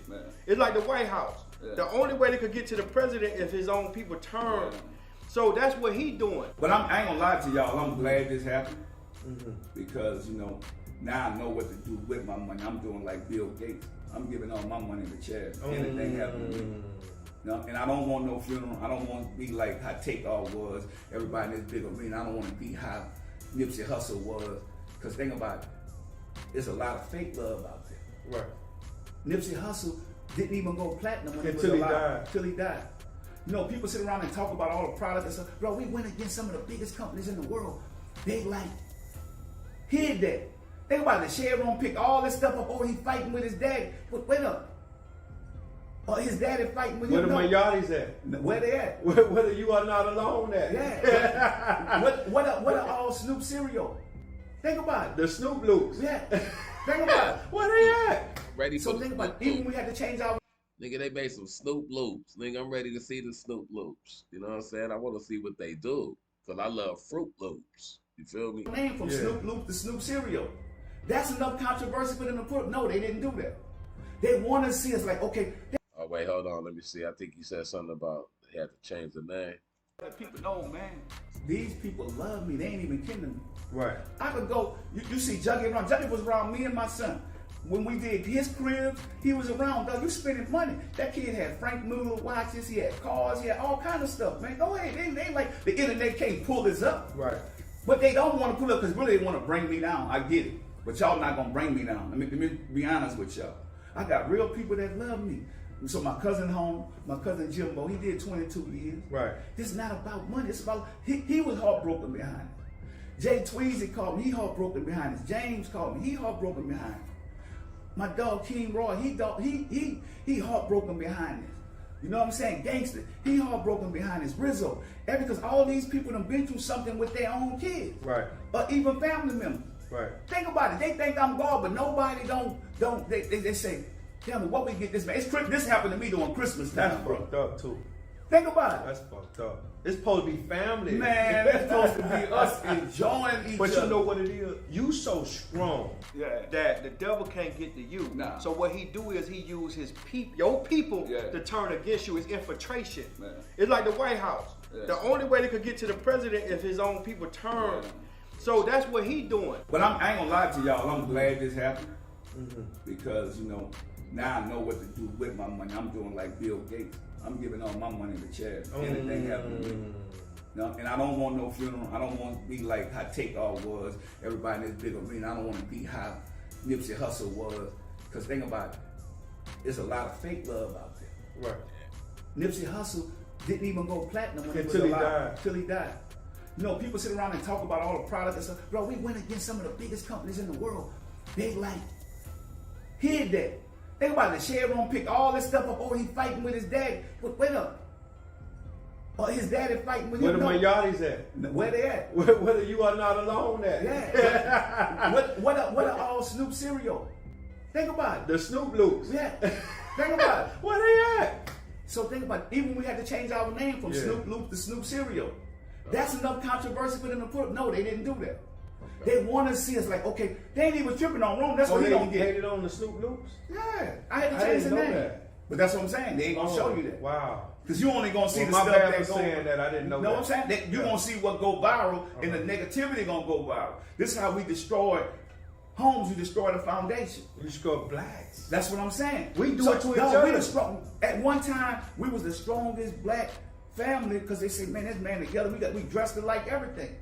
It's like the White House. The only way they could get to the president is his own people turn. So that's what he doing. But I ain't gonna lie to y'all. I'm glad this happened because you know now I know what to do with my money. I'm doing like Bill Gates. I'm giving all my money to charity. Anything happen to me. No, and I don't want no funeral. I don't want to be like how Takeoff was. Everybody in this big arena. I don't want to be how Nipsey Hussle was. Because think about it. There's a lot of fake love out there. Right. Nipsey Hussle didn't even go platinum when until he was alive. Until he died. You know, people sit around and talk about all the products and stuff. Bro, we went against some of the biggest companies in the world. They like hid that. Think about it. Sharon picked all this stuff up. Oh, he fighting with his daddy. But wait up. Or his daddy fighting with him. Where the Mayadis at? Where they at? Where you are not alone at? Yeah. what are all Snoop cereal? Think about it. The Snoop Loops. Yeah. Think about it. Where they at? Ready for think about it. Even we had to change our. Nigga, they made some Snoop Loops. Nigga, I'm ready to see the Snoop Loops. You know what I'm saying? I want to see what they do. Because I love Fruit Loops. You feel me? Name from Snoop Loop to Snoop cereal. That's enough controversy for them to put. No, they didn't do that. They want to see us like, okay. Oh, wait, hold on. Let me see. I think you said something about they had to change the name. Let people know, man. These people love me. They ain't even kidding me. Right. I could go. You see Juggy around. Juggy was around me and my son. When we did his crib, he was around. Dog, you spending money. That kid had Frank Miller watches. He had cars. He had all kind of stuff, man. Go ahead. They like, the internet can't pull this up. Right. But they don't want to pull up because really they want to bring me down. I get it. But y'all not going to bring me down. Let me be honest with y'all. I got real people that love me. So my cousin home, my cousin Jimbo, he did 22 years. Right. This is not about money. It's about, he was heartbroken behind it. Jay Tweezy called me, he heartbroken behind it. James called me, he heartbroken behind it. My dog King Roy, he heartbroken behind this. You know what I'm saying? Gangster, he heartbroken behind this. Rizzo, because all these people done been through something with their own kids. Right. Or even family members. Right. Think about it. They think I'm God, but nobody they say, tell me what we get this man. This happened to me during Christmas time. That's fucked up too. Think about it. That's fucked up. It's supposed to be family. Man, it's supposed to be us enjoying each other. But you know what it is? You so strong. That the devil can't get to you. So what he do is he use his your people to turn against you. It's infiltration. It's like the White House. The only way they could get to the president is his own people turn. So that's what he doing. But I ain't gonna lie to y'all. I'm glad this happened because you know now I know what to do with my money. I'm doing like Bill Gates. I'm giving all my money to charity. Anything happen to me. No, and I don't want no funeral. I don't want to be like how Takeoff was. Everybody in this big arena. I don't want to be how Nipsey Hussle was. Because think about it. There's a lot of fake love out there. Right. Nipsey Hussle didn't even go platinum when he was Until alive. Until he died. You know, people sit around and talk about all the products and stuff. Bro, we went against some of the biggest companies in the world. They like hid that. Think about it. Chevron picked all this stuff up. Oh, he fighting with his dad. Wait up. Or his daddy fighting with him. Where the Mayardis at? Where they at? Where you are not alone at? Yeah. what are all Snoop cereal? Think about it. The Snoop Loops. Yeah. Think about it. Where they at? So think about it. Even when we had to change our name from Snoop Loop to Snoop cereal. That's enough controversy for them to put. No, they didn't do that. They want to see us like, okay, they ain't even tripping on Rome. That's what he don't get. They hated on the Snoop Loops? Yeah. I had to change the name. That. But that's what I'm saying. They ain't going to show you that. Wow. Because you only going to see the stuff that go. Saying that I didn't know that. What I'm saying? That you're going to see what go viral and the negativity going to go viral. This is how we destroy homes. We destroy the foundation. You destroy blacks. That's what I'm saying. We do it to each other. At one time, we was the strongest black family because they say, man, this man together, we dressed alike everything.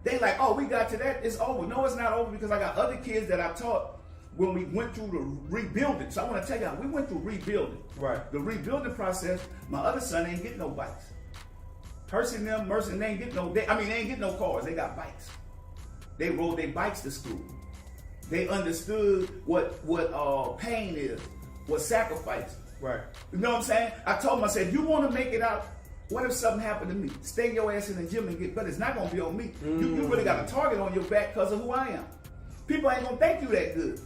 They like, oh, we got to that, it's over. No, it's not over because I got other kids that I taught when we went through the rebuilding. So I want to tell y'all, we went through rebuilding. Right. The rebuilding process, my other son ain't getting no bikes. Percy and them, Mercy, they ain't getting no, they ain't getting no cars, they got bikes. They rode their bikes to school. They understood what pain is, what sacrifice. Right. You know what I'm saying? I told them, I said, if you want to make it out, what if something happened to me? Stay your ass in the gym and get better. It's not going to be on me. You really got a target on your back because of who I am. People ain't going to think you that good.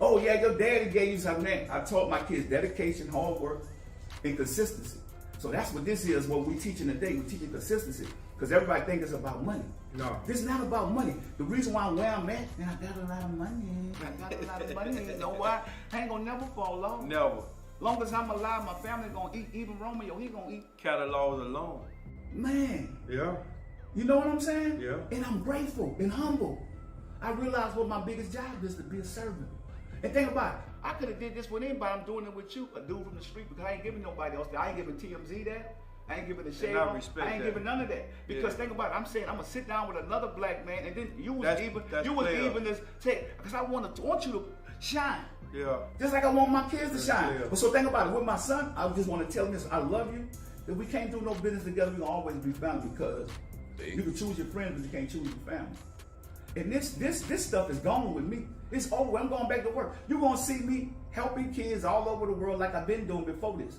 Oh, yeah, your daddy gave you something. I taught my kids dedication, hard work, and consistency. So that's what this is, what we teaching today. We're teaching consistency because everybody thinks it's about money. No. This is not about money. The reason why I'm where I'm at, man, I got a lot of money. I got a lot of money. You know why? I ain't going to never fall off. Never. Long as I'm alive, my family gonna eat. Even Romeo, he gonna eat. Catalogs alone. Man. Yeah. You know what I'm saying? Yeah. And I'm grateful and humble. I realize what my biggest job is, to be a servant. And think about it. I could have did this with anybody. I'm doing it with you, a dude from the street, because I ain't giving nobody else that. I ain't giving TMZ that. I ain't giving the shade. I ain't giving none of that. Because think about it. I'm saying I'm gonna sit down with another black man, and then you was even this. Because I want you to shine. Yeah. Just like I want my kids to shine. But so think about it. With my son, I just want to tell him this. I love you. If we can't do no business together, we gonna always be family because you can choose your friends, but you can't choose your family. And this stuff is gone with me. It's over. I'm going back to work. You're gonna see me helping kids all over the world like I've been doing before this.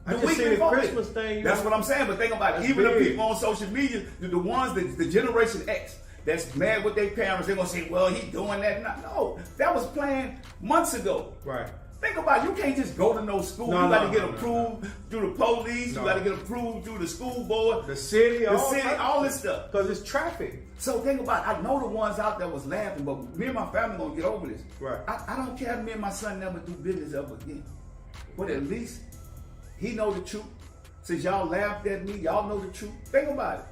I just see the Christmas thing. That's what I'm saying. But think about it. Even the people on social media, the ones that the Generation X that's mad with their parents, they're gonna say, well, he doing that. No, that was planned months ago. Right. Think about it. You can't just go to no school. You got to get approved through the police. You got to get approved through the school board. The city, all this stuff. Because it's traffic. So think about it. I know the ones out there was laughing, but me and my family going to get over this. Right. I don't care if me and my son never do business ever again. But at least he know the truth. Since y'all laughed at me, y'all know the truth. Think about it.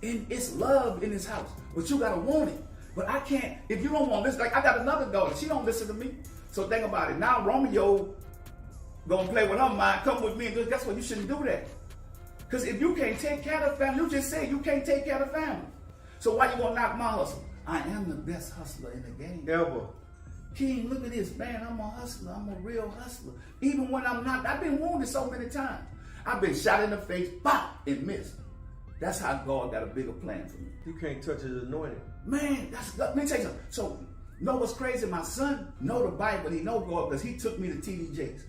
And it's love in this house. But you got to want it. But I can't. If you don't want this, like I got another daughter. She don't listen to me. So think about it. Now Romeo gonna play with her mind, come with me, and guess what? You shouldn't do that. Because if you can't take care of the family, you just said you can't take care of the family. So why you gonna knock my hustle? I am the best hustler in the game. Ever. King, look at this, man. I'm a hustler. I'm a real hustler. Even when I'm not, I've been wounded so many times. I've been shot in the face, pop, and missed. That's how God got a bigger plan for me. You can't touch his anointing. Man, let me tell you something. So, you know what's crazy? My son know the Bible, he know God, because he took me to T.D. Jakes.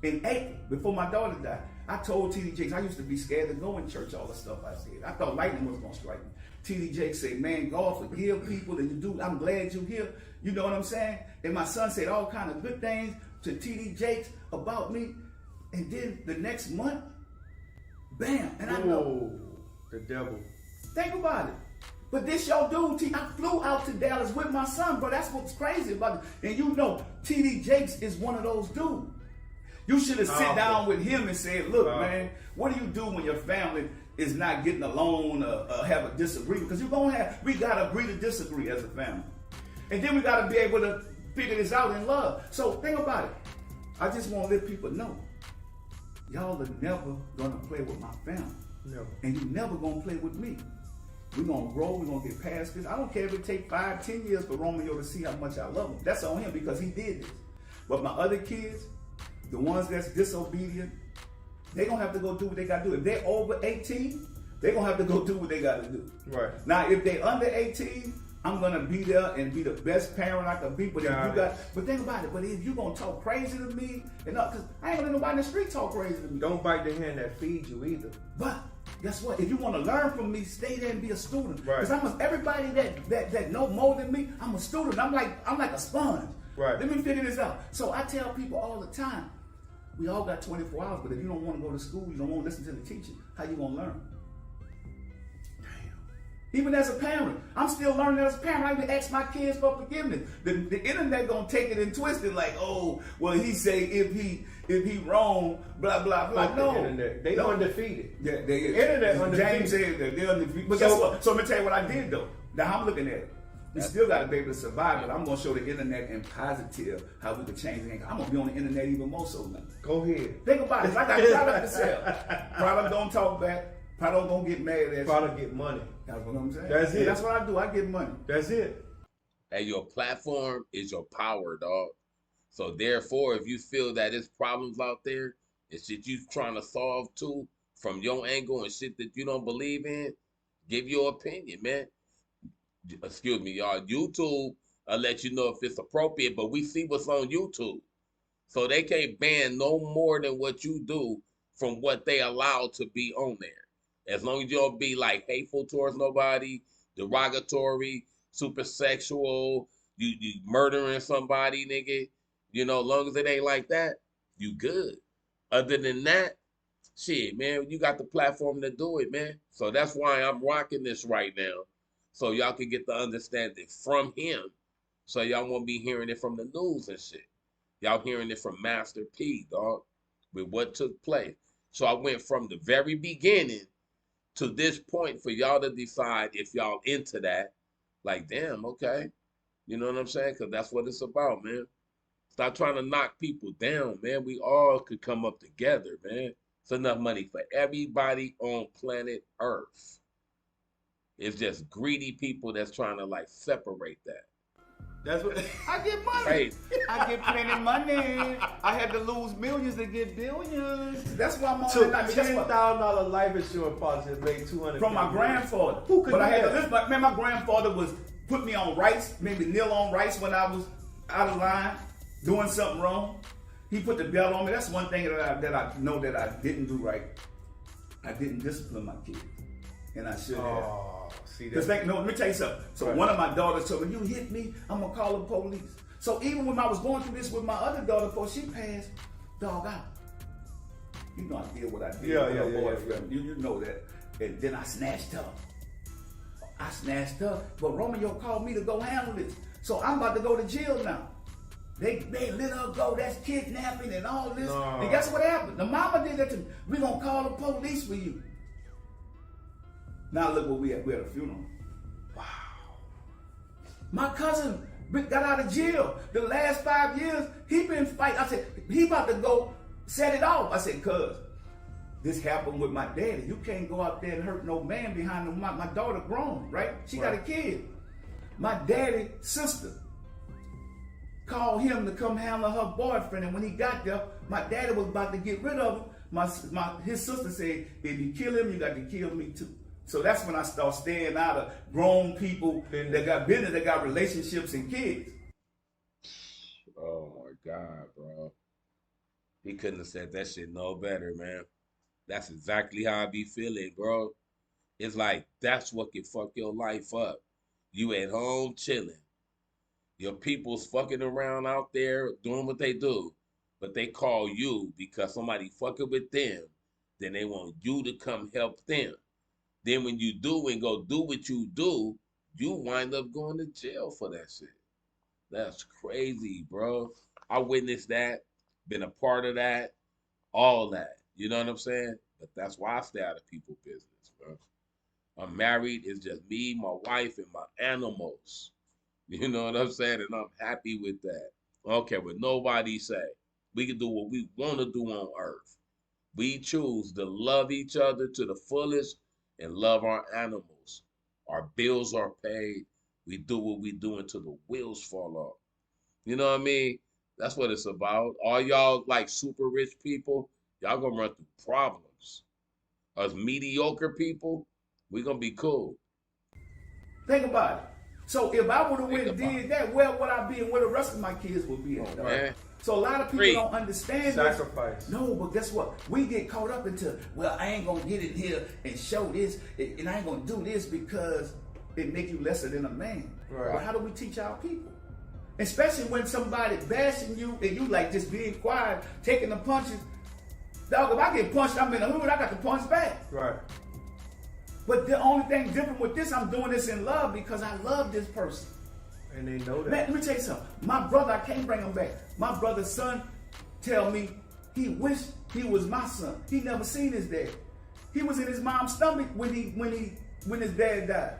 In April, before my daughter died, I told T.D. Jakes, I used to be scared to go in church, all the stuff I said. I thought lightning was going to strike me. T.D. Jakes said, man, God forgive people, and you do, I'm glad you're here. You know what I'm saying? And my son said all kind of good things to T.D. Jakes about me. And then the next month, bam, and I know. The devil. Think about it. But this your dude, I flew out to Dallas with my son, bro. That's what's crazy about it. And you know, T.D. Jakes is one of those dudes. You should have sit down with him and said, look, man, what do you do when your family is not getting along or have a disagreement? Because we got to agree to disagree as a family. And then we got to be able to figure this out in love. So think about it. I just want to let people know, y'all are never going to play with my family. Never. And you never going to play with me. We're going to grow. We're going to get past this. I don't care if it take 5, 10 years for Romeo to see how much I love him. That's on him because he did this. But my other kids, the ones that's disobedient, they're going to have to go do what they got to do. If they're over 18, They're gonna have to go do what they gotta do. Right. Now, if they under 18, I'm gonna be there and be the best parent I can be. But but think about it. But if you gonna talk crazy to me, and because I ain't gonna let nobody in the street talk crazy to me. Don't bite the hand that feeds you either. But guess what? If you want to learn from me, stay there and be a student. Right. Because everybody that know more than me, I'm a student. I'm like a sponge. Right. Let me figure this out. So I tell people all the time, we all got 24 hours, but if you don't want to go to school, you don't want to listen to the teacher, how you gonna learn? Even as a parent, I'm still learning as a parent. I even ask my kids for forgiveness. The internet gonna take it and twist it like, oh, well, he say if he wrong, blah blah blah. No, internet. They undefeated. Yeah, they internet undefeated. James said that they're undefeated. But guess what? So let me tell you what I did though. Now I'm looking at it. We still got to be able to survive, but I'm gonna show the internet in positive how we can change things. I'm gonna be on the internet even more so now. Go ahead. Think about it. I got product to sell. Product don't talk back. Product don't get mad at you. Product get money. That's what I'm saying. That's it. That's what I do. I get money. That's it. And your platform is your power, dog. So therefore, if you feel that there's problems out there and shit you trying to solve too from your angle and shit that you don't believe in, give your opinion, man. Excuse me, y'all. YouTube will let you know if it's appropriate, but we see what's on YouTube. So they can't ban no more than what you do from what they allow to be on there. As long as you don't be like hateful towards nobody, derogatory, super sexual, you murdering somebody, nigga. You know, as long as it ain't like that, you good. Other than that, shit, man, you got the platform to do it, man. So that's why I'm rocking this right now. So y'all can get the understanding from him. So y'all won't be hearing it from the news and shit. Y'all hearing it from Master P, dog, with what took place. So I went from the very beginning to this point for y'all to decide if y'all into that. Like, damn, okay. You know what I'm saying? Because that's what it's about, man. Stop trying to knock people down, man. We all could come up together, man. It's enough money for everybody on planet Earth. It's just greedy people that's trying to, like, separate that. That's what I get money. Right. I get plenty of money. I had to lose millions to get billions. That's why I'm on took that. $10,000 life insurance policy and made $200 from my grandfather. Who could but I had that? to listen. Man, my grandfather was put me on rice, made me kneel on rice when I was out of line, doing something wrong. He put the belt on me. That's one thing that I know that I didn't do right. I didn't discipline my kids, and I should have. See Because let me tell you something. So right. One of my daughters told me, "You hit me, I'm gonna call the police." So even when I was going through this with my other daughter before she passed, dog out. You know I did what I did with her boyfriend. You know that. And then I snatched her. But Romeo called me to go handle this. So I'm about to go to jail now. They let her go. That's kidnapping and all this. No. And guess what happened? The mama did that to me. We gonna call the police for you. Now look what we had. We had a funeral. Wow. My cousin got out of jail. The last 5 years, he been fighting. I said, he about to go set it off. I said, cuz, this happened with my daddy. You can't go out there and hurt no man behind the my daughter grown, right? She got a kid. My daddy's sister called him to come handle her boyfriend. And when he got there, my daddy was about to get rid of him. His sister said, if you kill him, you got to kill me too. So that's when I start staying out of grown people that got business, that got relationships and kids. Oh my God, bro. He couldn't have said that shit no better, man. That's exactly how I be feeling, bro. It's like, that's what can fuck your life up. You at home chilling. Your people's fucking around out there doing what they do. But they call you because somebody fucking with them. Then they want you to come help them. Then when you do and go do what you do, you wind up going to jail for that shit. That's crazy, bro. I witnessed that, been a part of that, all that. You know what I'm saying? But that's why I stay out of people's business, bro. I'm married. It's just me, my wife, and my animals. You know what I'm saying? And I'm happy with that. I don't care what nobody say. We can do what we want to do on earth. We choose to love each other to the fullest and love our animals. Our bills are paid. We do what we do until the wheels fall off. You know what I mean? That's what it's about. All y'all like super rich people, y'all gonna run through problems. Us mediocre people, We gonna be cool. Think about it. So if I would have went and did that, where would I be and where the rest of my kids would be at? Man. So a lot of people don't understand sacrifice. This. No, but guess what? We get caught up into, well, I ain't gonna get in here and show this, and I ain't gonna do this because it make you lesser than a man. Right. But how do we teach our people? Especially when somebody bashing you and you like just being quiet, taking the punches. Dog, if I get punched, I'm in the hood, I got to punch back. Right. But the only thing different with this, I'm doing this in love because I love this person. And they know that. Man, let me tell you something. My brother, I can't bring him back. My brother's son tell me he wished he was my son. He never seen his dad. He was in his mom's stomach when his dad died.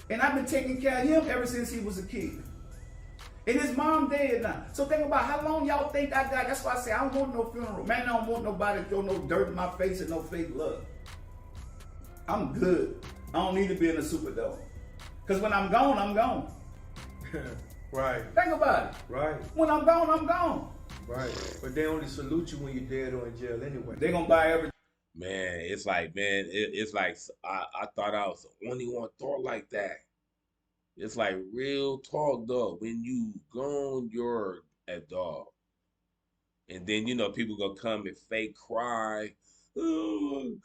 And I've been taking care of him ever since he was a kid. And his mom dead now. So think about how long y'all think I got. That's why I say I don't want no funeral. Man, I don't want nobody to throw no dirt in my face and no fake love. I'm good. I don't need to be in a Superdome. Because when I'm gone, I'm gone. Right. Think about it. Right. When I'm gone, I'm gone. Right. But they only salute you when you're dead or in jail anyway. They gonna buy everything. Man, it's like, it's like I thought I was the only one thought like that. It's like real talk, though. When you gone, you're a dog. And then, people gonna come and fake cry. And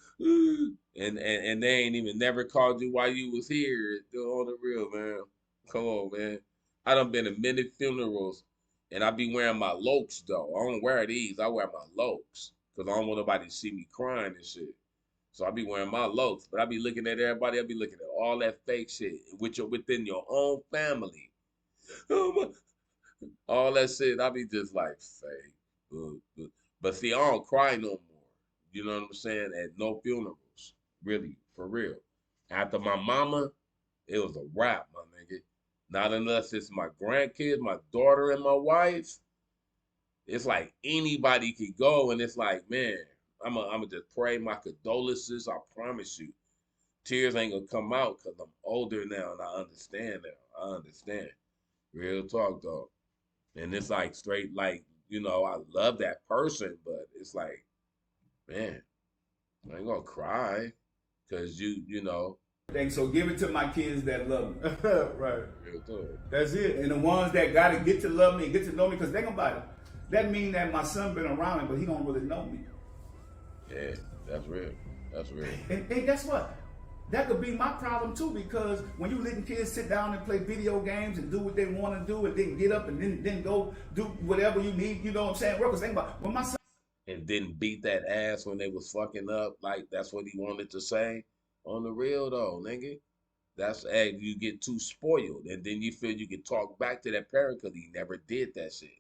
they ain't even never called you while you was here. On the real, man. Come on, man. I done been to many funerals, and I be wearing my lokes, though. I don't wear these. I wear my lokes, because I don't want nobody to see me crying and shit. So I be wearing my lokes, but I be looking at everybody. I be looking at all that fake shit within your own family. All that shit, I be just like fake. But see, I don't cry no more. You know what I'm saying? At no funerals, really, for real. After my mama, it was a wrap, my nigga. Not unless it's my grandkids, my daughter, and my wife. It's like anybody could go, and it's like, man, I'm gonna just pray my condolences. I promise you, tears ain't gonna come out because I'm older now and I understand now. I understand, real talk though. And it's like straight, like I love that person, but it's like, man, I ain't gonna cry because you know. So give it to my kids that love me. Right. Real talk. That's it. And the ones that gotta get to love me and get to know me, because think about it. That mean that my son been around me, but he don't really know me. Yeah, that's real. That's real. And guess what? That could be my problem too, because when you letting kids sit down and play video games and do what they want to do and then get up and then go do whatever you need, you know what I'm saying? Because think about when my son and didn't beat that ass when they was fucking up, like that's what he wanted to say. On the real though, nigga. That's you get too spoiled, and then you feel you can talk back to that parent because he never did that shit.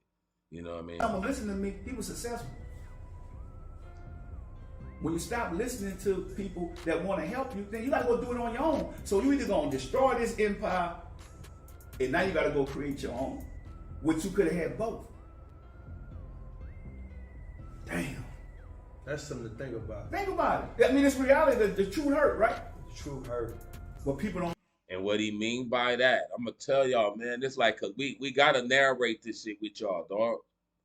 You know what I mean? Someone listened to me, he was successful. When you stop listening to people that want to help you, then you gotta go do it on your own. So you either gonna destroy this empire, and now you gotta go create your own, which you could have had both. Damn. That's something to think about. Think about it. I mean, it's reality. The truth hurt, right? The truth hurt. But people don't. And what he mean by that, I'm gonna tell y'all, man. It's like, cause we gotta narrate this shit with y'all, dog.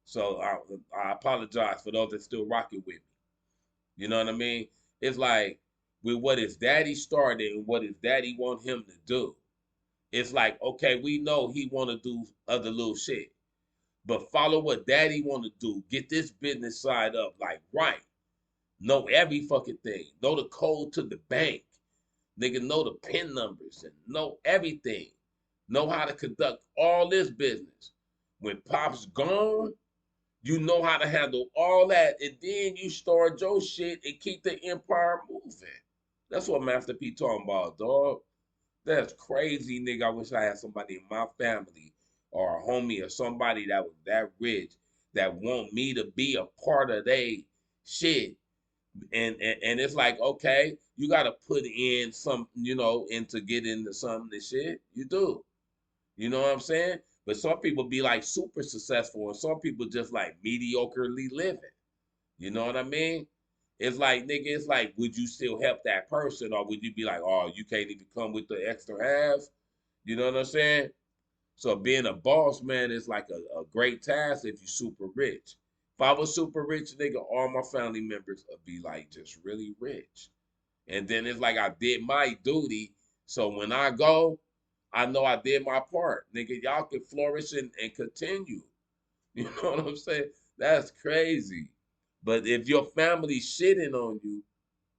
So I apologize for those that still rocking with me. You know what I mean? It's like with what his daddy started and what his daddy want him to do. It's like, okay, we know he want to do other little shit, but follow what daddy want to do. Get this business side up, like right. Know every fucking thing. Know the code to the bank. Nigga, know the PIN numbers and know everything. Know how to conduct all this business. When Pop's gone, you know how to handle all that, and then you start your shit and keep the empire moving. That's what Master P talking about, dog. That's crazy, nigga. I wish I had somebody in my family or a homie or somebody that was that rich that want me to be a part of they shit. And it's like, okay, you got to put in some, and to get into some of this shit. You do. You know what I'm saying? But some people be like super successful and some people just like mediocrely living. You know what I mean? It's like, nigga, it's like, would you still help that person or would you be like, oh, you can't even come with the extra half? You know what I'm saying? So being a boss, man, is like a great task if you're super rich. If I was super rich, nigga, all my family members would be like just really rich. And then it's like I did my duty. So when I go, I know I did my part. Nigga, y'all can flourish and continue. You know what I'm saying? That's crazy. But if your family's shitting on you,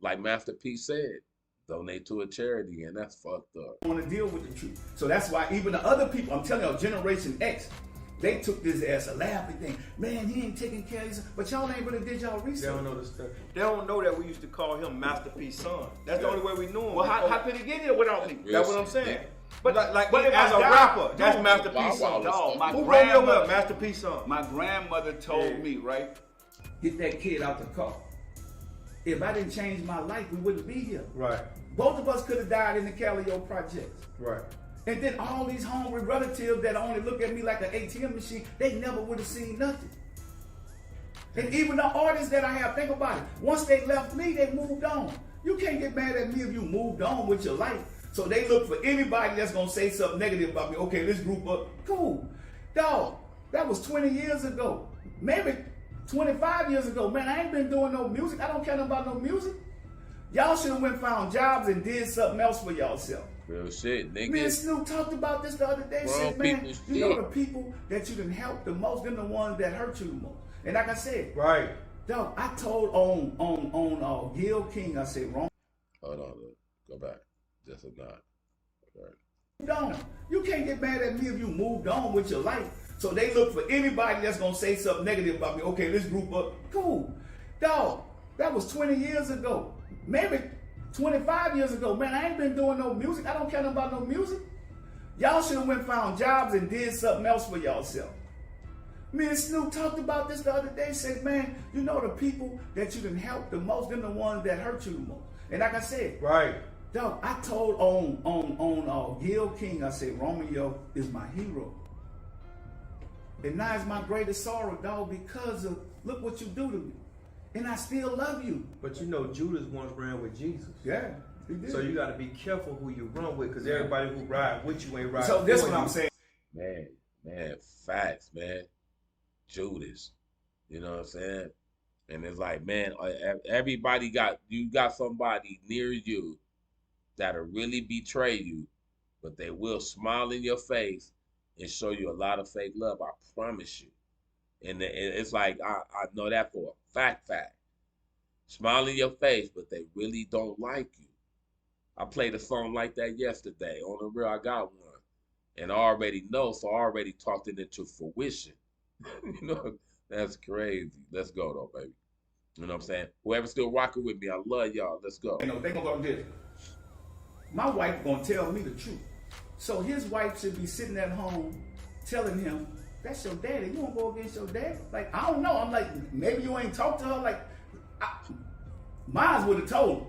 like Master P said, donate to a charity, and that's fucked up. I want to deal with the truth. So that's why even the other people, I'm telling y'all, Generation X, they took this as a laughing thing. Man, he ain't taking care of his, but y'all ain't really did y'all research. They don't know the stuff. They don't know that we used to call him Master P's son. That's the only way we knew him. Well, how could he get here without me? That's what I'm saying. But But as a rapper, that's Master P's son. My Who grandmother, Master P's son? My grandmother told me, right? Get that kid out the car. If I didn't change my life, we wouldn't be here. Right. Both of us could have died in the Calio projects. Right. And then all these hungry relatives that only look at me like an ATM machine, they never would have seen nothing. And even the artists that I have, think about it. Once they left me, they moved on. You can't get mad at me if you moved on with your life. So they look for anybody that's gonna say something negative about me. Okay, this group up, cool. Dog, that was 20 years ago. Maybe 25 years ago. Man, I ain't been doing no music. I don't care about no music. Y'all should have went found jobs and did something else for y'allself. Real shit, nigga. Me and Snoop talked about this the other day. Said, man, you know the people that you done help the most, them the ones that hurt you the most. And like I said, right. Dog, I told on Gil King, I said, wrong. Hold on, go back. Just a nod. Right. You can't get mad at me if you moved on with your life. So they look for anybody that's gonna say something negative about me. Okay, this group up, cool. Dog, that was 20 years ago. Maybe 25 years ago. Man, I ain't been doing no music. I don't care about no music. Y'all should have went found jobs and did something else for y'allself. Me and Snoop talked about this the other day. Said, man, you know the people that you done help the most, them the ones that hurt you the most. And like I said, right. Dog, I told on Gil King, I said, Romeo is my hero. And now it's my greatest sorrow, dog, because of, look what you do to me. And I still love you. But you know, Judas once ran with Jesus. Yeah, he did. So you got to be careful who you run with, because everybody who ride with you ain't riding. So this what I'm saying. Man, facts, man. Judas, you know what I'm saying? And it's like, man, everybody you got somebody near you that'll really betray you, but they will smile in your face and show you a lot of fake love. I promise you. And it's like, I know that for a fact. Smile in your face, but they really don't like you. I played a song like that yesterday. On the real, I got one. And I already know, so I already talked it into fruition. You know, that's crazy. Let's go, though, baby. You know what I'm saying? Whoever's still rocking with me, I love y'all. Let's go. You know, they gonna go this. My wife gonna tell me the truth. So his wife should be sitting at home telling him, that's your daddy. You won't go against your daddy? Like, I don't know. I'm like, maybe you ain't talked to her. Like, mine would have told him.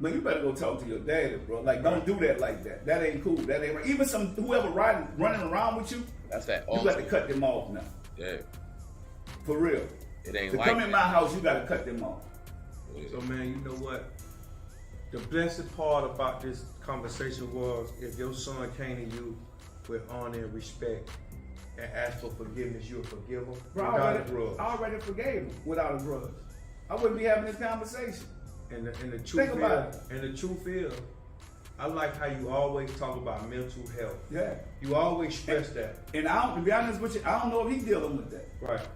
Man, you better go talk to your daddy, bro. Like, don't do that like that. That ain't cool. That ain't right. Even whoever running around with you, that's that. You got to cut them off now. Yeah. For real. It ain't to like come that. in my house, you got to cut them off. So, man, you know what? The blessed part about this conversation was if your son came to you with honor and respect and asked for forgiveness, you'll forgive him without a grudge. I already forgave him without a grudge. I wouldn't be having this conversation. And the truth is, I like how you always talk about mental health. Yeah. You always stress that. And to be honest with you, I don't know if he's dealing with that. Right.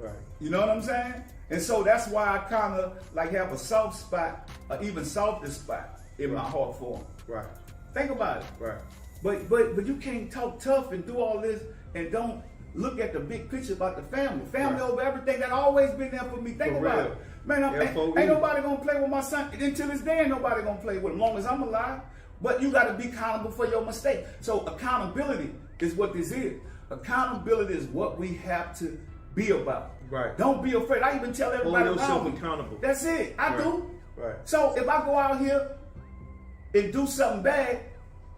Right. You know what I'm saying? And so that's why I kind of like have a soft spot, or even softer spot in my heart for him. Right. Think about it. Right. But you can't talk tough and do all this and don't look at the big picture about the family. Family over everything. That always been there for me. Think about it. Man, ain't nobody gonna play with my son. Until this day, ain't nobody gonna play with him, long as I'm alive. But you gotta be accountable for your mistake. So accountability is what this is. Accountability is what we have to be about. Right. Don't be afraid. I even tell everybody hold yourself around me. accountable. That's it. I do. Right. So if I go out here and do something bad,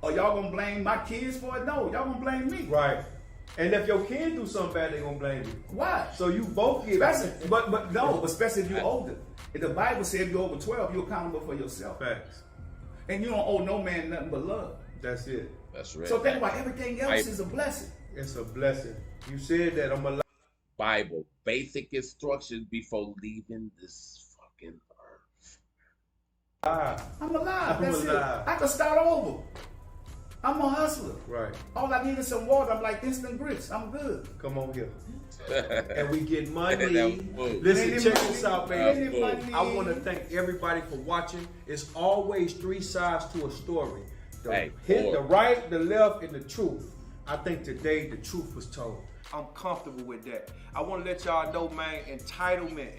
are y'all gonna blame my kids for it? No, y'all gonna blame me. Right. And if your kids do something bad, they're gonna blame you. Why? So you both get but especially if you're older. If the Bible says you're over 12, you're accountable for yourself. Facts. And you don't owe no man nothing but love. That's it. That's right. So think about everything else is a blessing. It's a blessing. You said that I'm alive. Bible, basic instructions before leaving this fucking earth. I'm alive. I'm That's alive. it. I can start over. I'm a hustler. Right. All I need is some water. I'm like instant grits. I'm good. Come on here. And we get money. That Listen, was check money. this out, That baby. was money. I want to thank everybody for watching. It's always 3 sides to a story. The right, the left, and the truth. I think today the truth was told. I'm comfortable with that. I want to let y'all know, man, entitlement.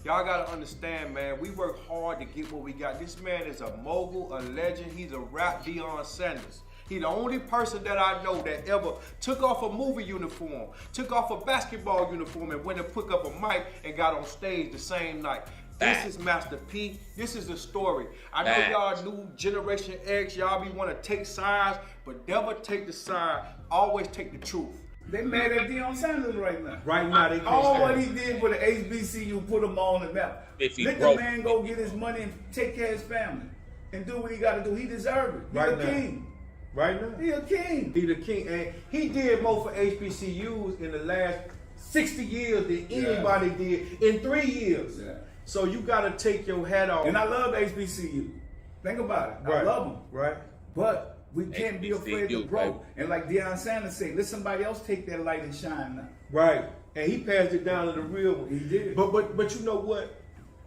Y'all got to understand, man, we work hard to get what we got. This man is a mogul, a legend. He's a rap Deion Sanders. He's the only person that I know that ever took off a movie uniform, took off a basketball uniform, and went and picked up a mic and got on stage the same night. This is Master P. This is the story. I know y'all new Generation X, y'all be want to take sides, but never take the side. Always take the truth. They mad at Deion Sanders right now. Right now, they can't all stand what he did for the HBCU put him on the map. If he Let broke- the man go get his money and take care of his family and do what he got to do. He deserves it. He Right a now. king. Right now? He a king. He the king. And he did more for HBCUs in the last 60 years than anybody did in 3 years. Yeah. So you got to take your hat off. And I love HBCU. Think about it. I love them. Right. But we can't be afraid to grow. And like Deion Sanders said, let somebody else take that light and shine now. Right. And he passed it down to the real one. He did. But you know what?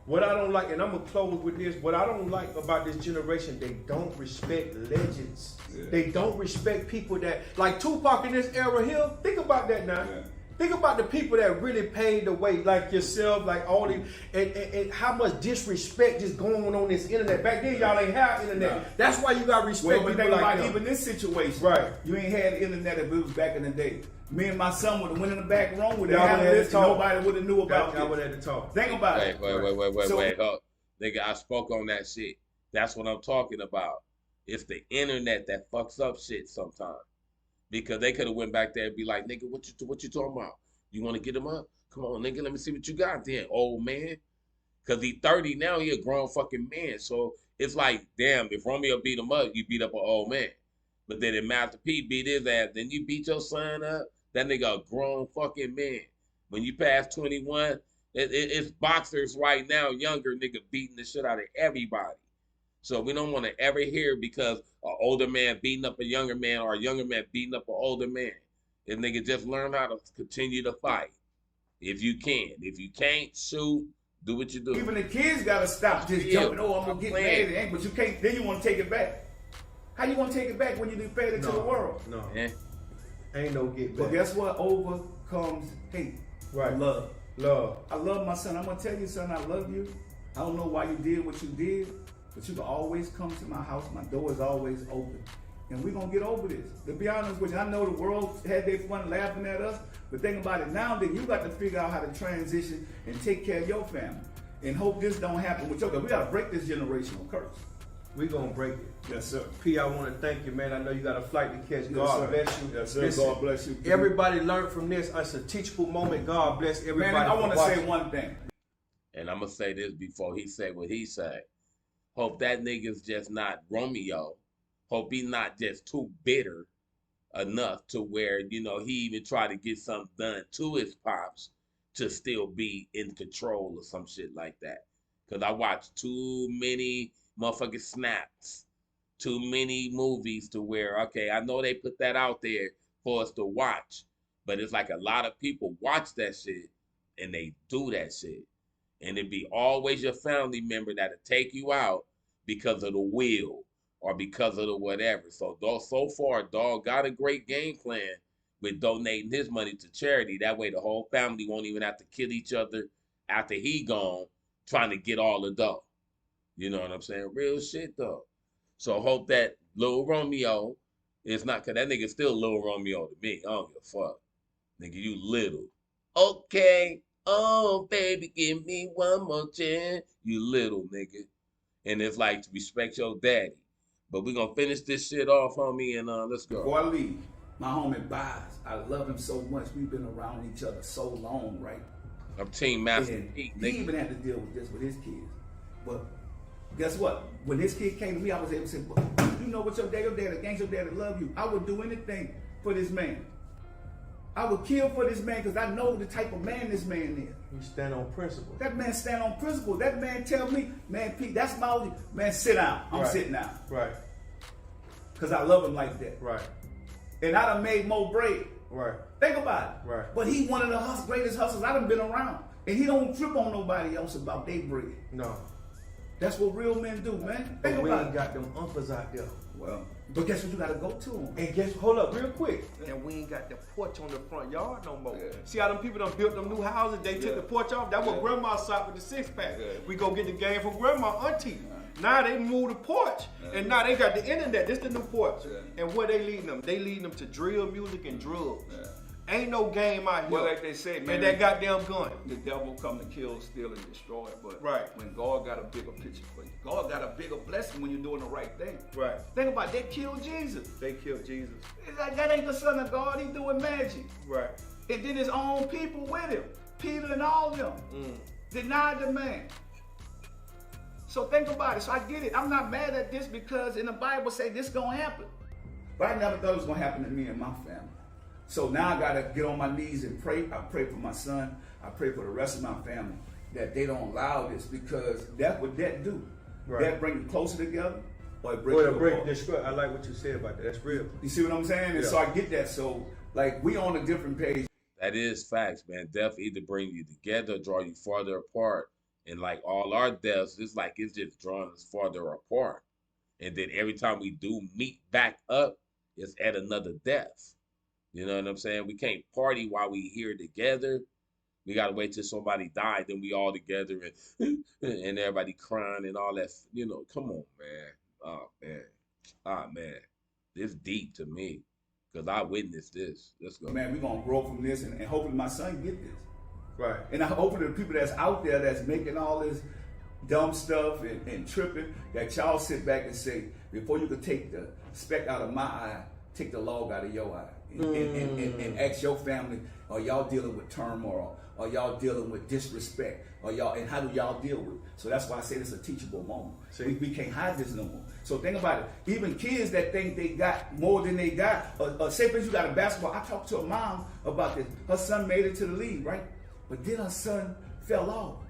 What I don't like, and I'm gonna close with this, what I don't like about this generation, they don't respect legends. Yeah. They don't respect people that, like Tupac in this era here, think about that now. Yeah. Think about the people that really paved the way, like yourself, like all these, and how much disrespect just going on this internet. Back then, y'all ain't have internet. Nah. That's why you got respect Well, but people think like about them. even this situation. Right. You ain't had the internet if it was back in the day. Me and my son would have went in the back room with the Y'all would've had to analyst and talk. nobody would have knew about Y'all it. would have to talk. Think about it. Wait. Hold. Nigga, I spoke on that shit. That's what I'm talking about. It's the internet that fucks up shit sometimes. Because they could have went back there and be like, nigga, what you talking about? You want to get him up? Come on, nigga, let me see what you got then, old man. Because he 30 now, he a grown fucking man. So it's like, damn, if Romeo beat him up, you beat up an old man. But then if Master P beat his ass, then you beat your son up? That nigga a grown fucking man. When you pass 21, it's boxers right now, younger nigga beating the shit out of everybody. So we don't want to ever hear because an older man beating up a younger man or a younger man beating up an older man. If nigga just learn how to continue to fight. If you can. If you can't, shoot, do what you do. Even the kids gotta stop just jumping. Oh, I'm gonna get mad. But you can't. Then you want to take it back. How you want to take it back when you done fed it to the world? No. Yeah. Ain't no get back. But guess what? Overcomes hate. Right. Love. Love. I love my son. I'm gonna tell you, son, I love you. I don't know why you did what you did, but you can always come to my house. My door is always open. And we're gonna get over this. To be honest with you, I know the world had their fun laughing at us, but think about it now, then you got to figure out how to transition and take care of your family. And hope this don't happen with your, because we gotta break this generational curse. We gonna break it. Yes, sir. P, I want to thank you, man. I know you got a flight to catch. Yes, God sir. bless you. Yes, sir. Listen, God bless you. Everybody learned from this. It's a teachable moment. God bless everybody. Man, I want to for say watching. one thing. And I'm going to say this before he said what he said. Hope that nigga's just not Romeo. Hope he not just too bitter enough to where, you know, he even tried to get something done to his pops to still be in control or some shit like that. Because I watched too many motherfucking snaps, too many movies to where, okay, I know they put that out there for us to watch, but it's like a lot of people watch that shit and they do that shit. And it be always your family member that'll take you out because of the will or because of the whatever. So far, dog got a great game plan with donating his money to charity. That way the whole family won't even have to kill each other after he gone trying to get all the dough. You know what I'm saying? Real shit, though. So hope that Lil Romeo is not, because that nigga still Lil Romeo to me. I don't give a fuck. Nigga, you little. Okay. Oh, baby, give me one more chance. You little nigga. And it's like, respect your daddy. But we're going to finish this shit off, homie, and let's go. Before I leave, my homie Bias, I love him so much. We've been around each other so long, right? I'm Team Master And P, he nigga. even had to deal with this with his kids. But guess what? When his kid came to me, I was able to say, you know what, your daddy, gangster daddy love you. I would do anything for this man. I would kill for this man because I know the type of man this man is. You stand on principle. That man stand on principle. That man tell me, man, Pete, that's my only, man, sit down. I'm sitting down. Right. Because I love him like that. Right. And I done made more bread. Right. Think about it. Right. But he one of the greatest hustlers I done been around. And he don't trip on nobody else about their bread. No. That's what real men do, man. Think we about ain't it. got them uncles out there. Well, but guess what? You got to go to them. And guess, hold up real quick. And we ain't got the porch on the front yard no more. Yeah. See how them people done built them new houses? They took the porch off. That was grandma sat with the 6-pack. Yeah. We go get the game from grandma, auntie. Now they moved the porch, and now they got the internet. This the new porch. And where they leading them? They leading them to drill music and drugs. Ain't no game out here. Well, like they say, man, and that goddamn gun. The devil come to kill, steal, and destroy. But right. when God got a bigger picture for you, God got a bigger blessing when you're doing the right thing. Right. Think about it, they killed Jesus. They killed Jesus. It's like, that ain't the son of God. He doing magic. Right. And then his own people with him, Peter and all of them, denied the man. So think about it. So I get it. I'm not mad at this because in the Bible say this gonna happen. But I never thought it was gonna happen to me and my family. So now I gotta get on my knees and pray. I pray for my son. I pray for the rest of my family that they don't allow this because that's what that do. Right. That bring you closer together or it break you apart. I like what you said about that. That's real. You see what I'm saying? And so I get that. So like we on a different page. That is facts, man. Death either bring you together or draw you farther apart. And like all our deaths, it's like it's just drawing us farther apart. And then every time we do meet back up, it's at another death. You know what I'm saying? We can't party while we here together. We gotta wait till somebody died, then we all together and and everybody crying and all that. You know, come on, man. Oh man, this deep to me because I witnessed this. Let's go. Man, we're gonna grow from this, and hopefully my son get this. Right. And I hope the people that's out there that's making all this dumb stuff and tripping, that y'all sit back and say, before you could take the speck out of my eye, take the log out of your eye. And ask your family, are y'all dealing with turmoil? Are y'all dealing with disrespect? And how do y'all deal with it? So that's why I say this is a teachable moment. We can't hide this no more. So think about it. Even kids that think they got more than they got, say for instance, you got a basketball. I talked to a mom about this. Her son made it to the league, right? But then her son fell off.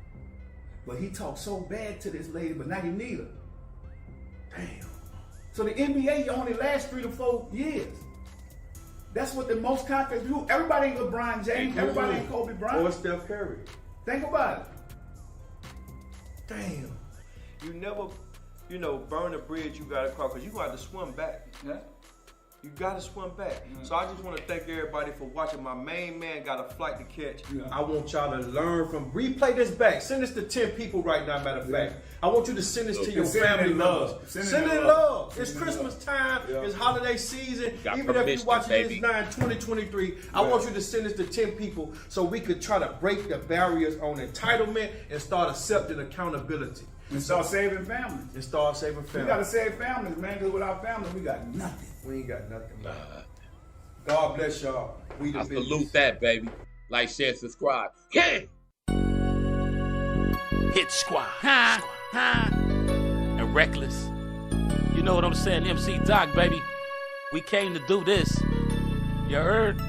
But he talked so bad to this lady, but now he need her. Damn. So the NBA only lasts 3 to 4 years. That's what the most confident do. Everybody ain't LeBron James. Everybody ain't Kobe Bryant. Or Steph Curry. Think about it. Damn. You never, burn a bridge you gotta cross because you gonna have to swim back. Yeah. You gotta swim back. So I just want to thank everybody for watching. My main man got a flight to catch. Yeah. I want y'all to learn from, replay this back. Send this to 10 people right now, matter of fact. I want you to send this to your family members. Send it love. It's Christmas time. It's holiday season. Even if you're watching this now in 2023, I want you to send this to 10 people so we could try to break the barriers on entitlement and start accepting accountability. And start saving families. And start saving families. We gotta save families, man, because without families, we got nothing. We ain't got nothing. God bless y'all. We the business. Salute that, baby. Like, share, subscribe. Yeah. Hit squad. And reckless. You know what I'm saying? MC Doc, baby. We came to do this. You heard?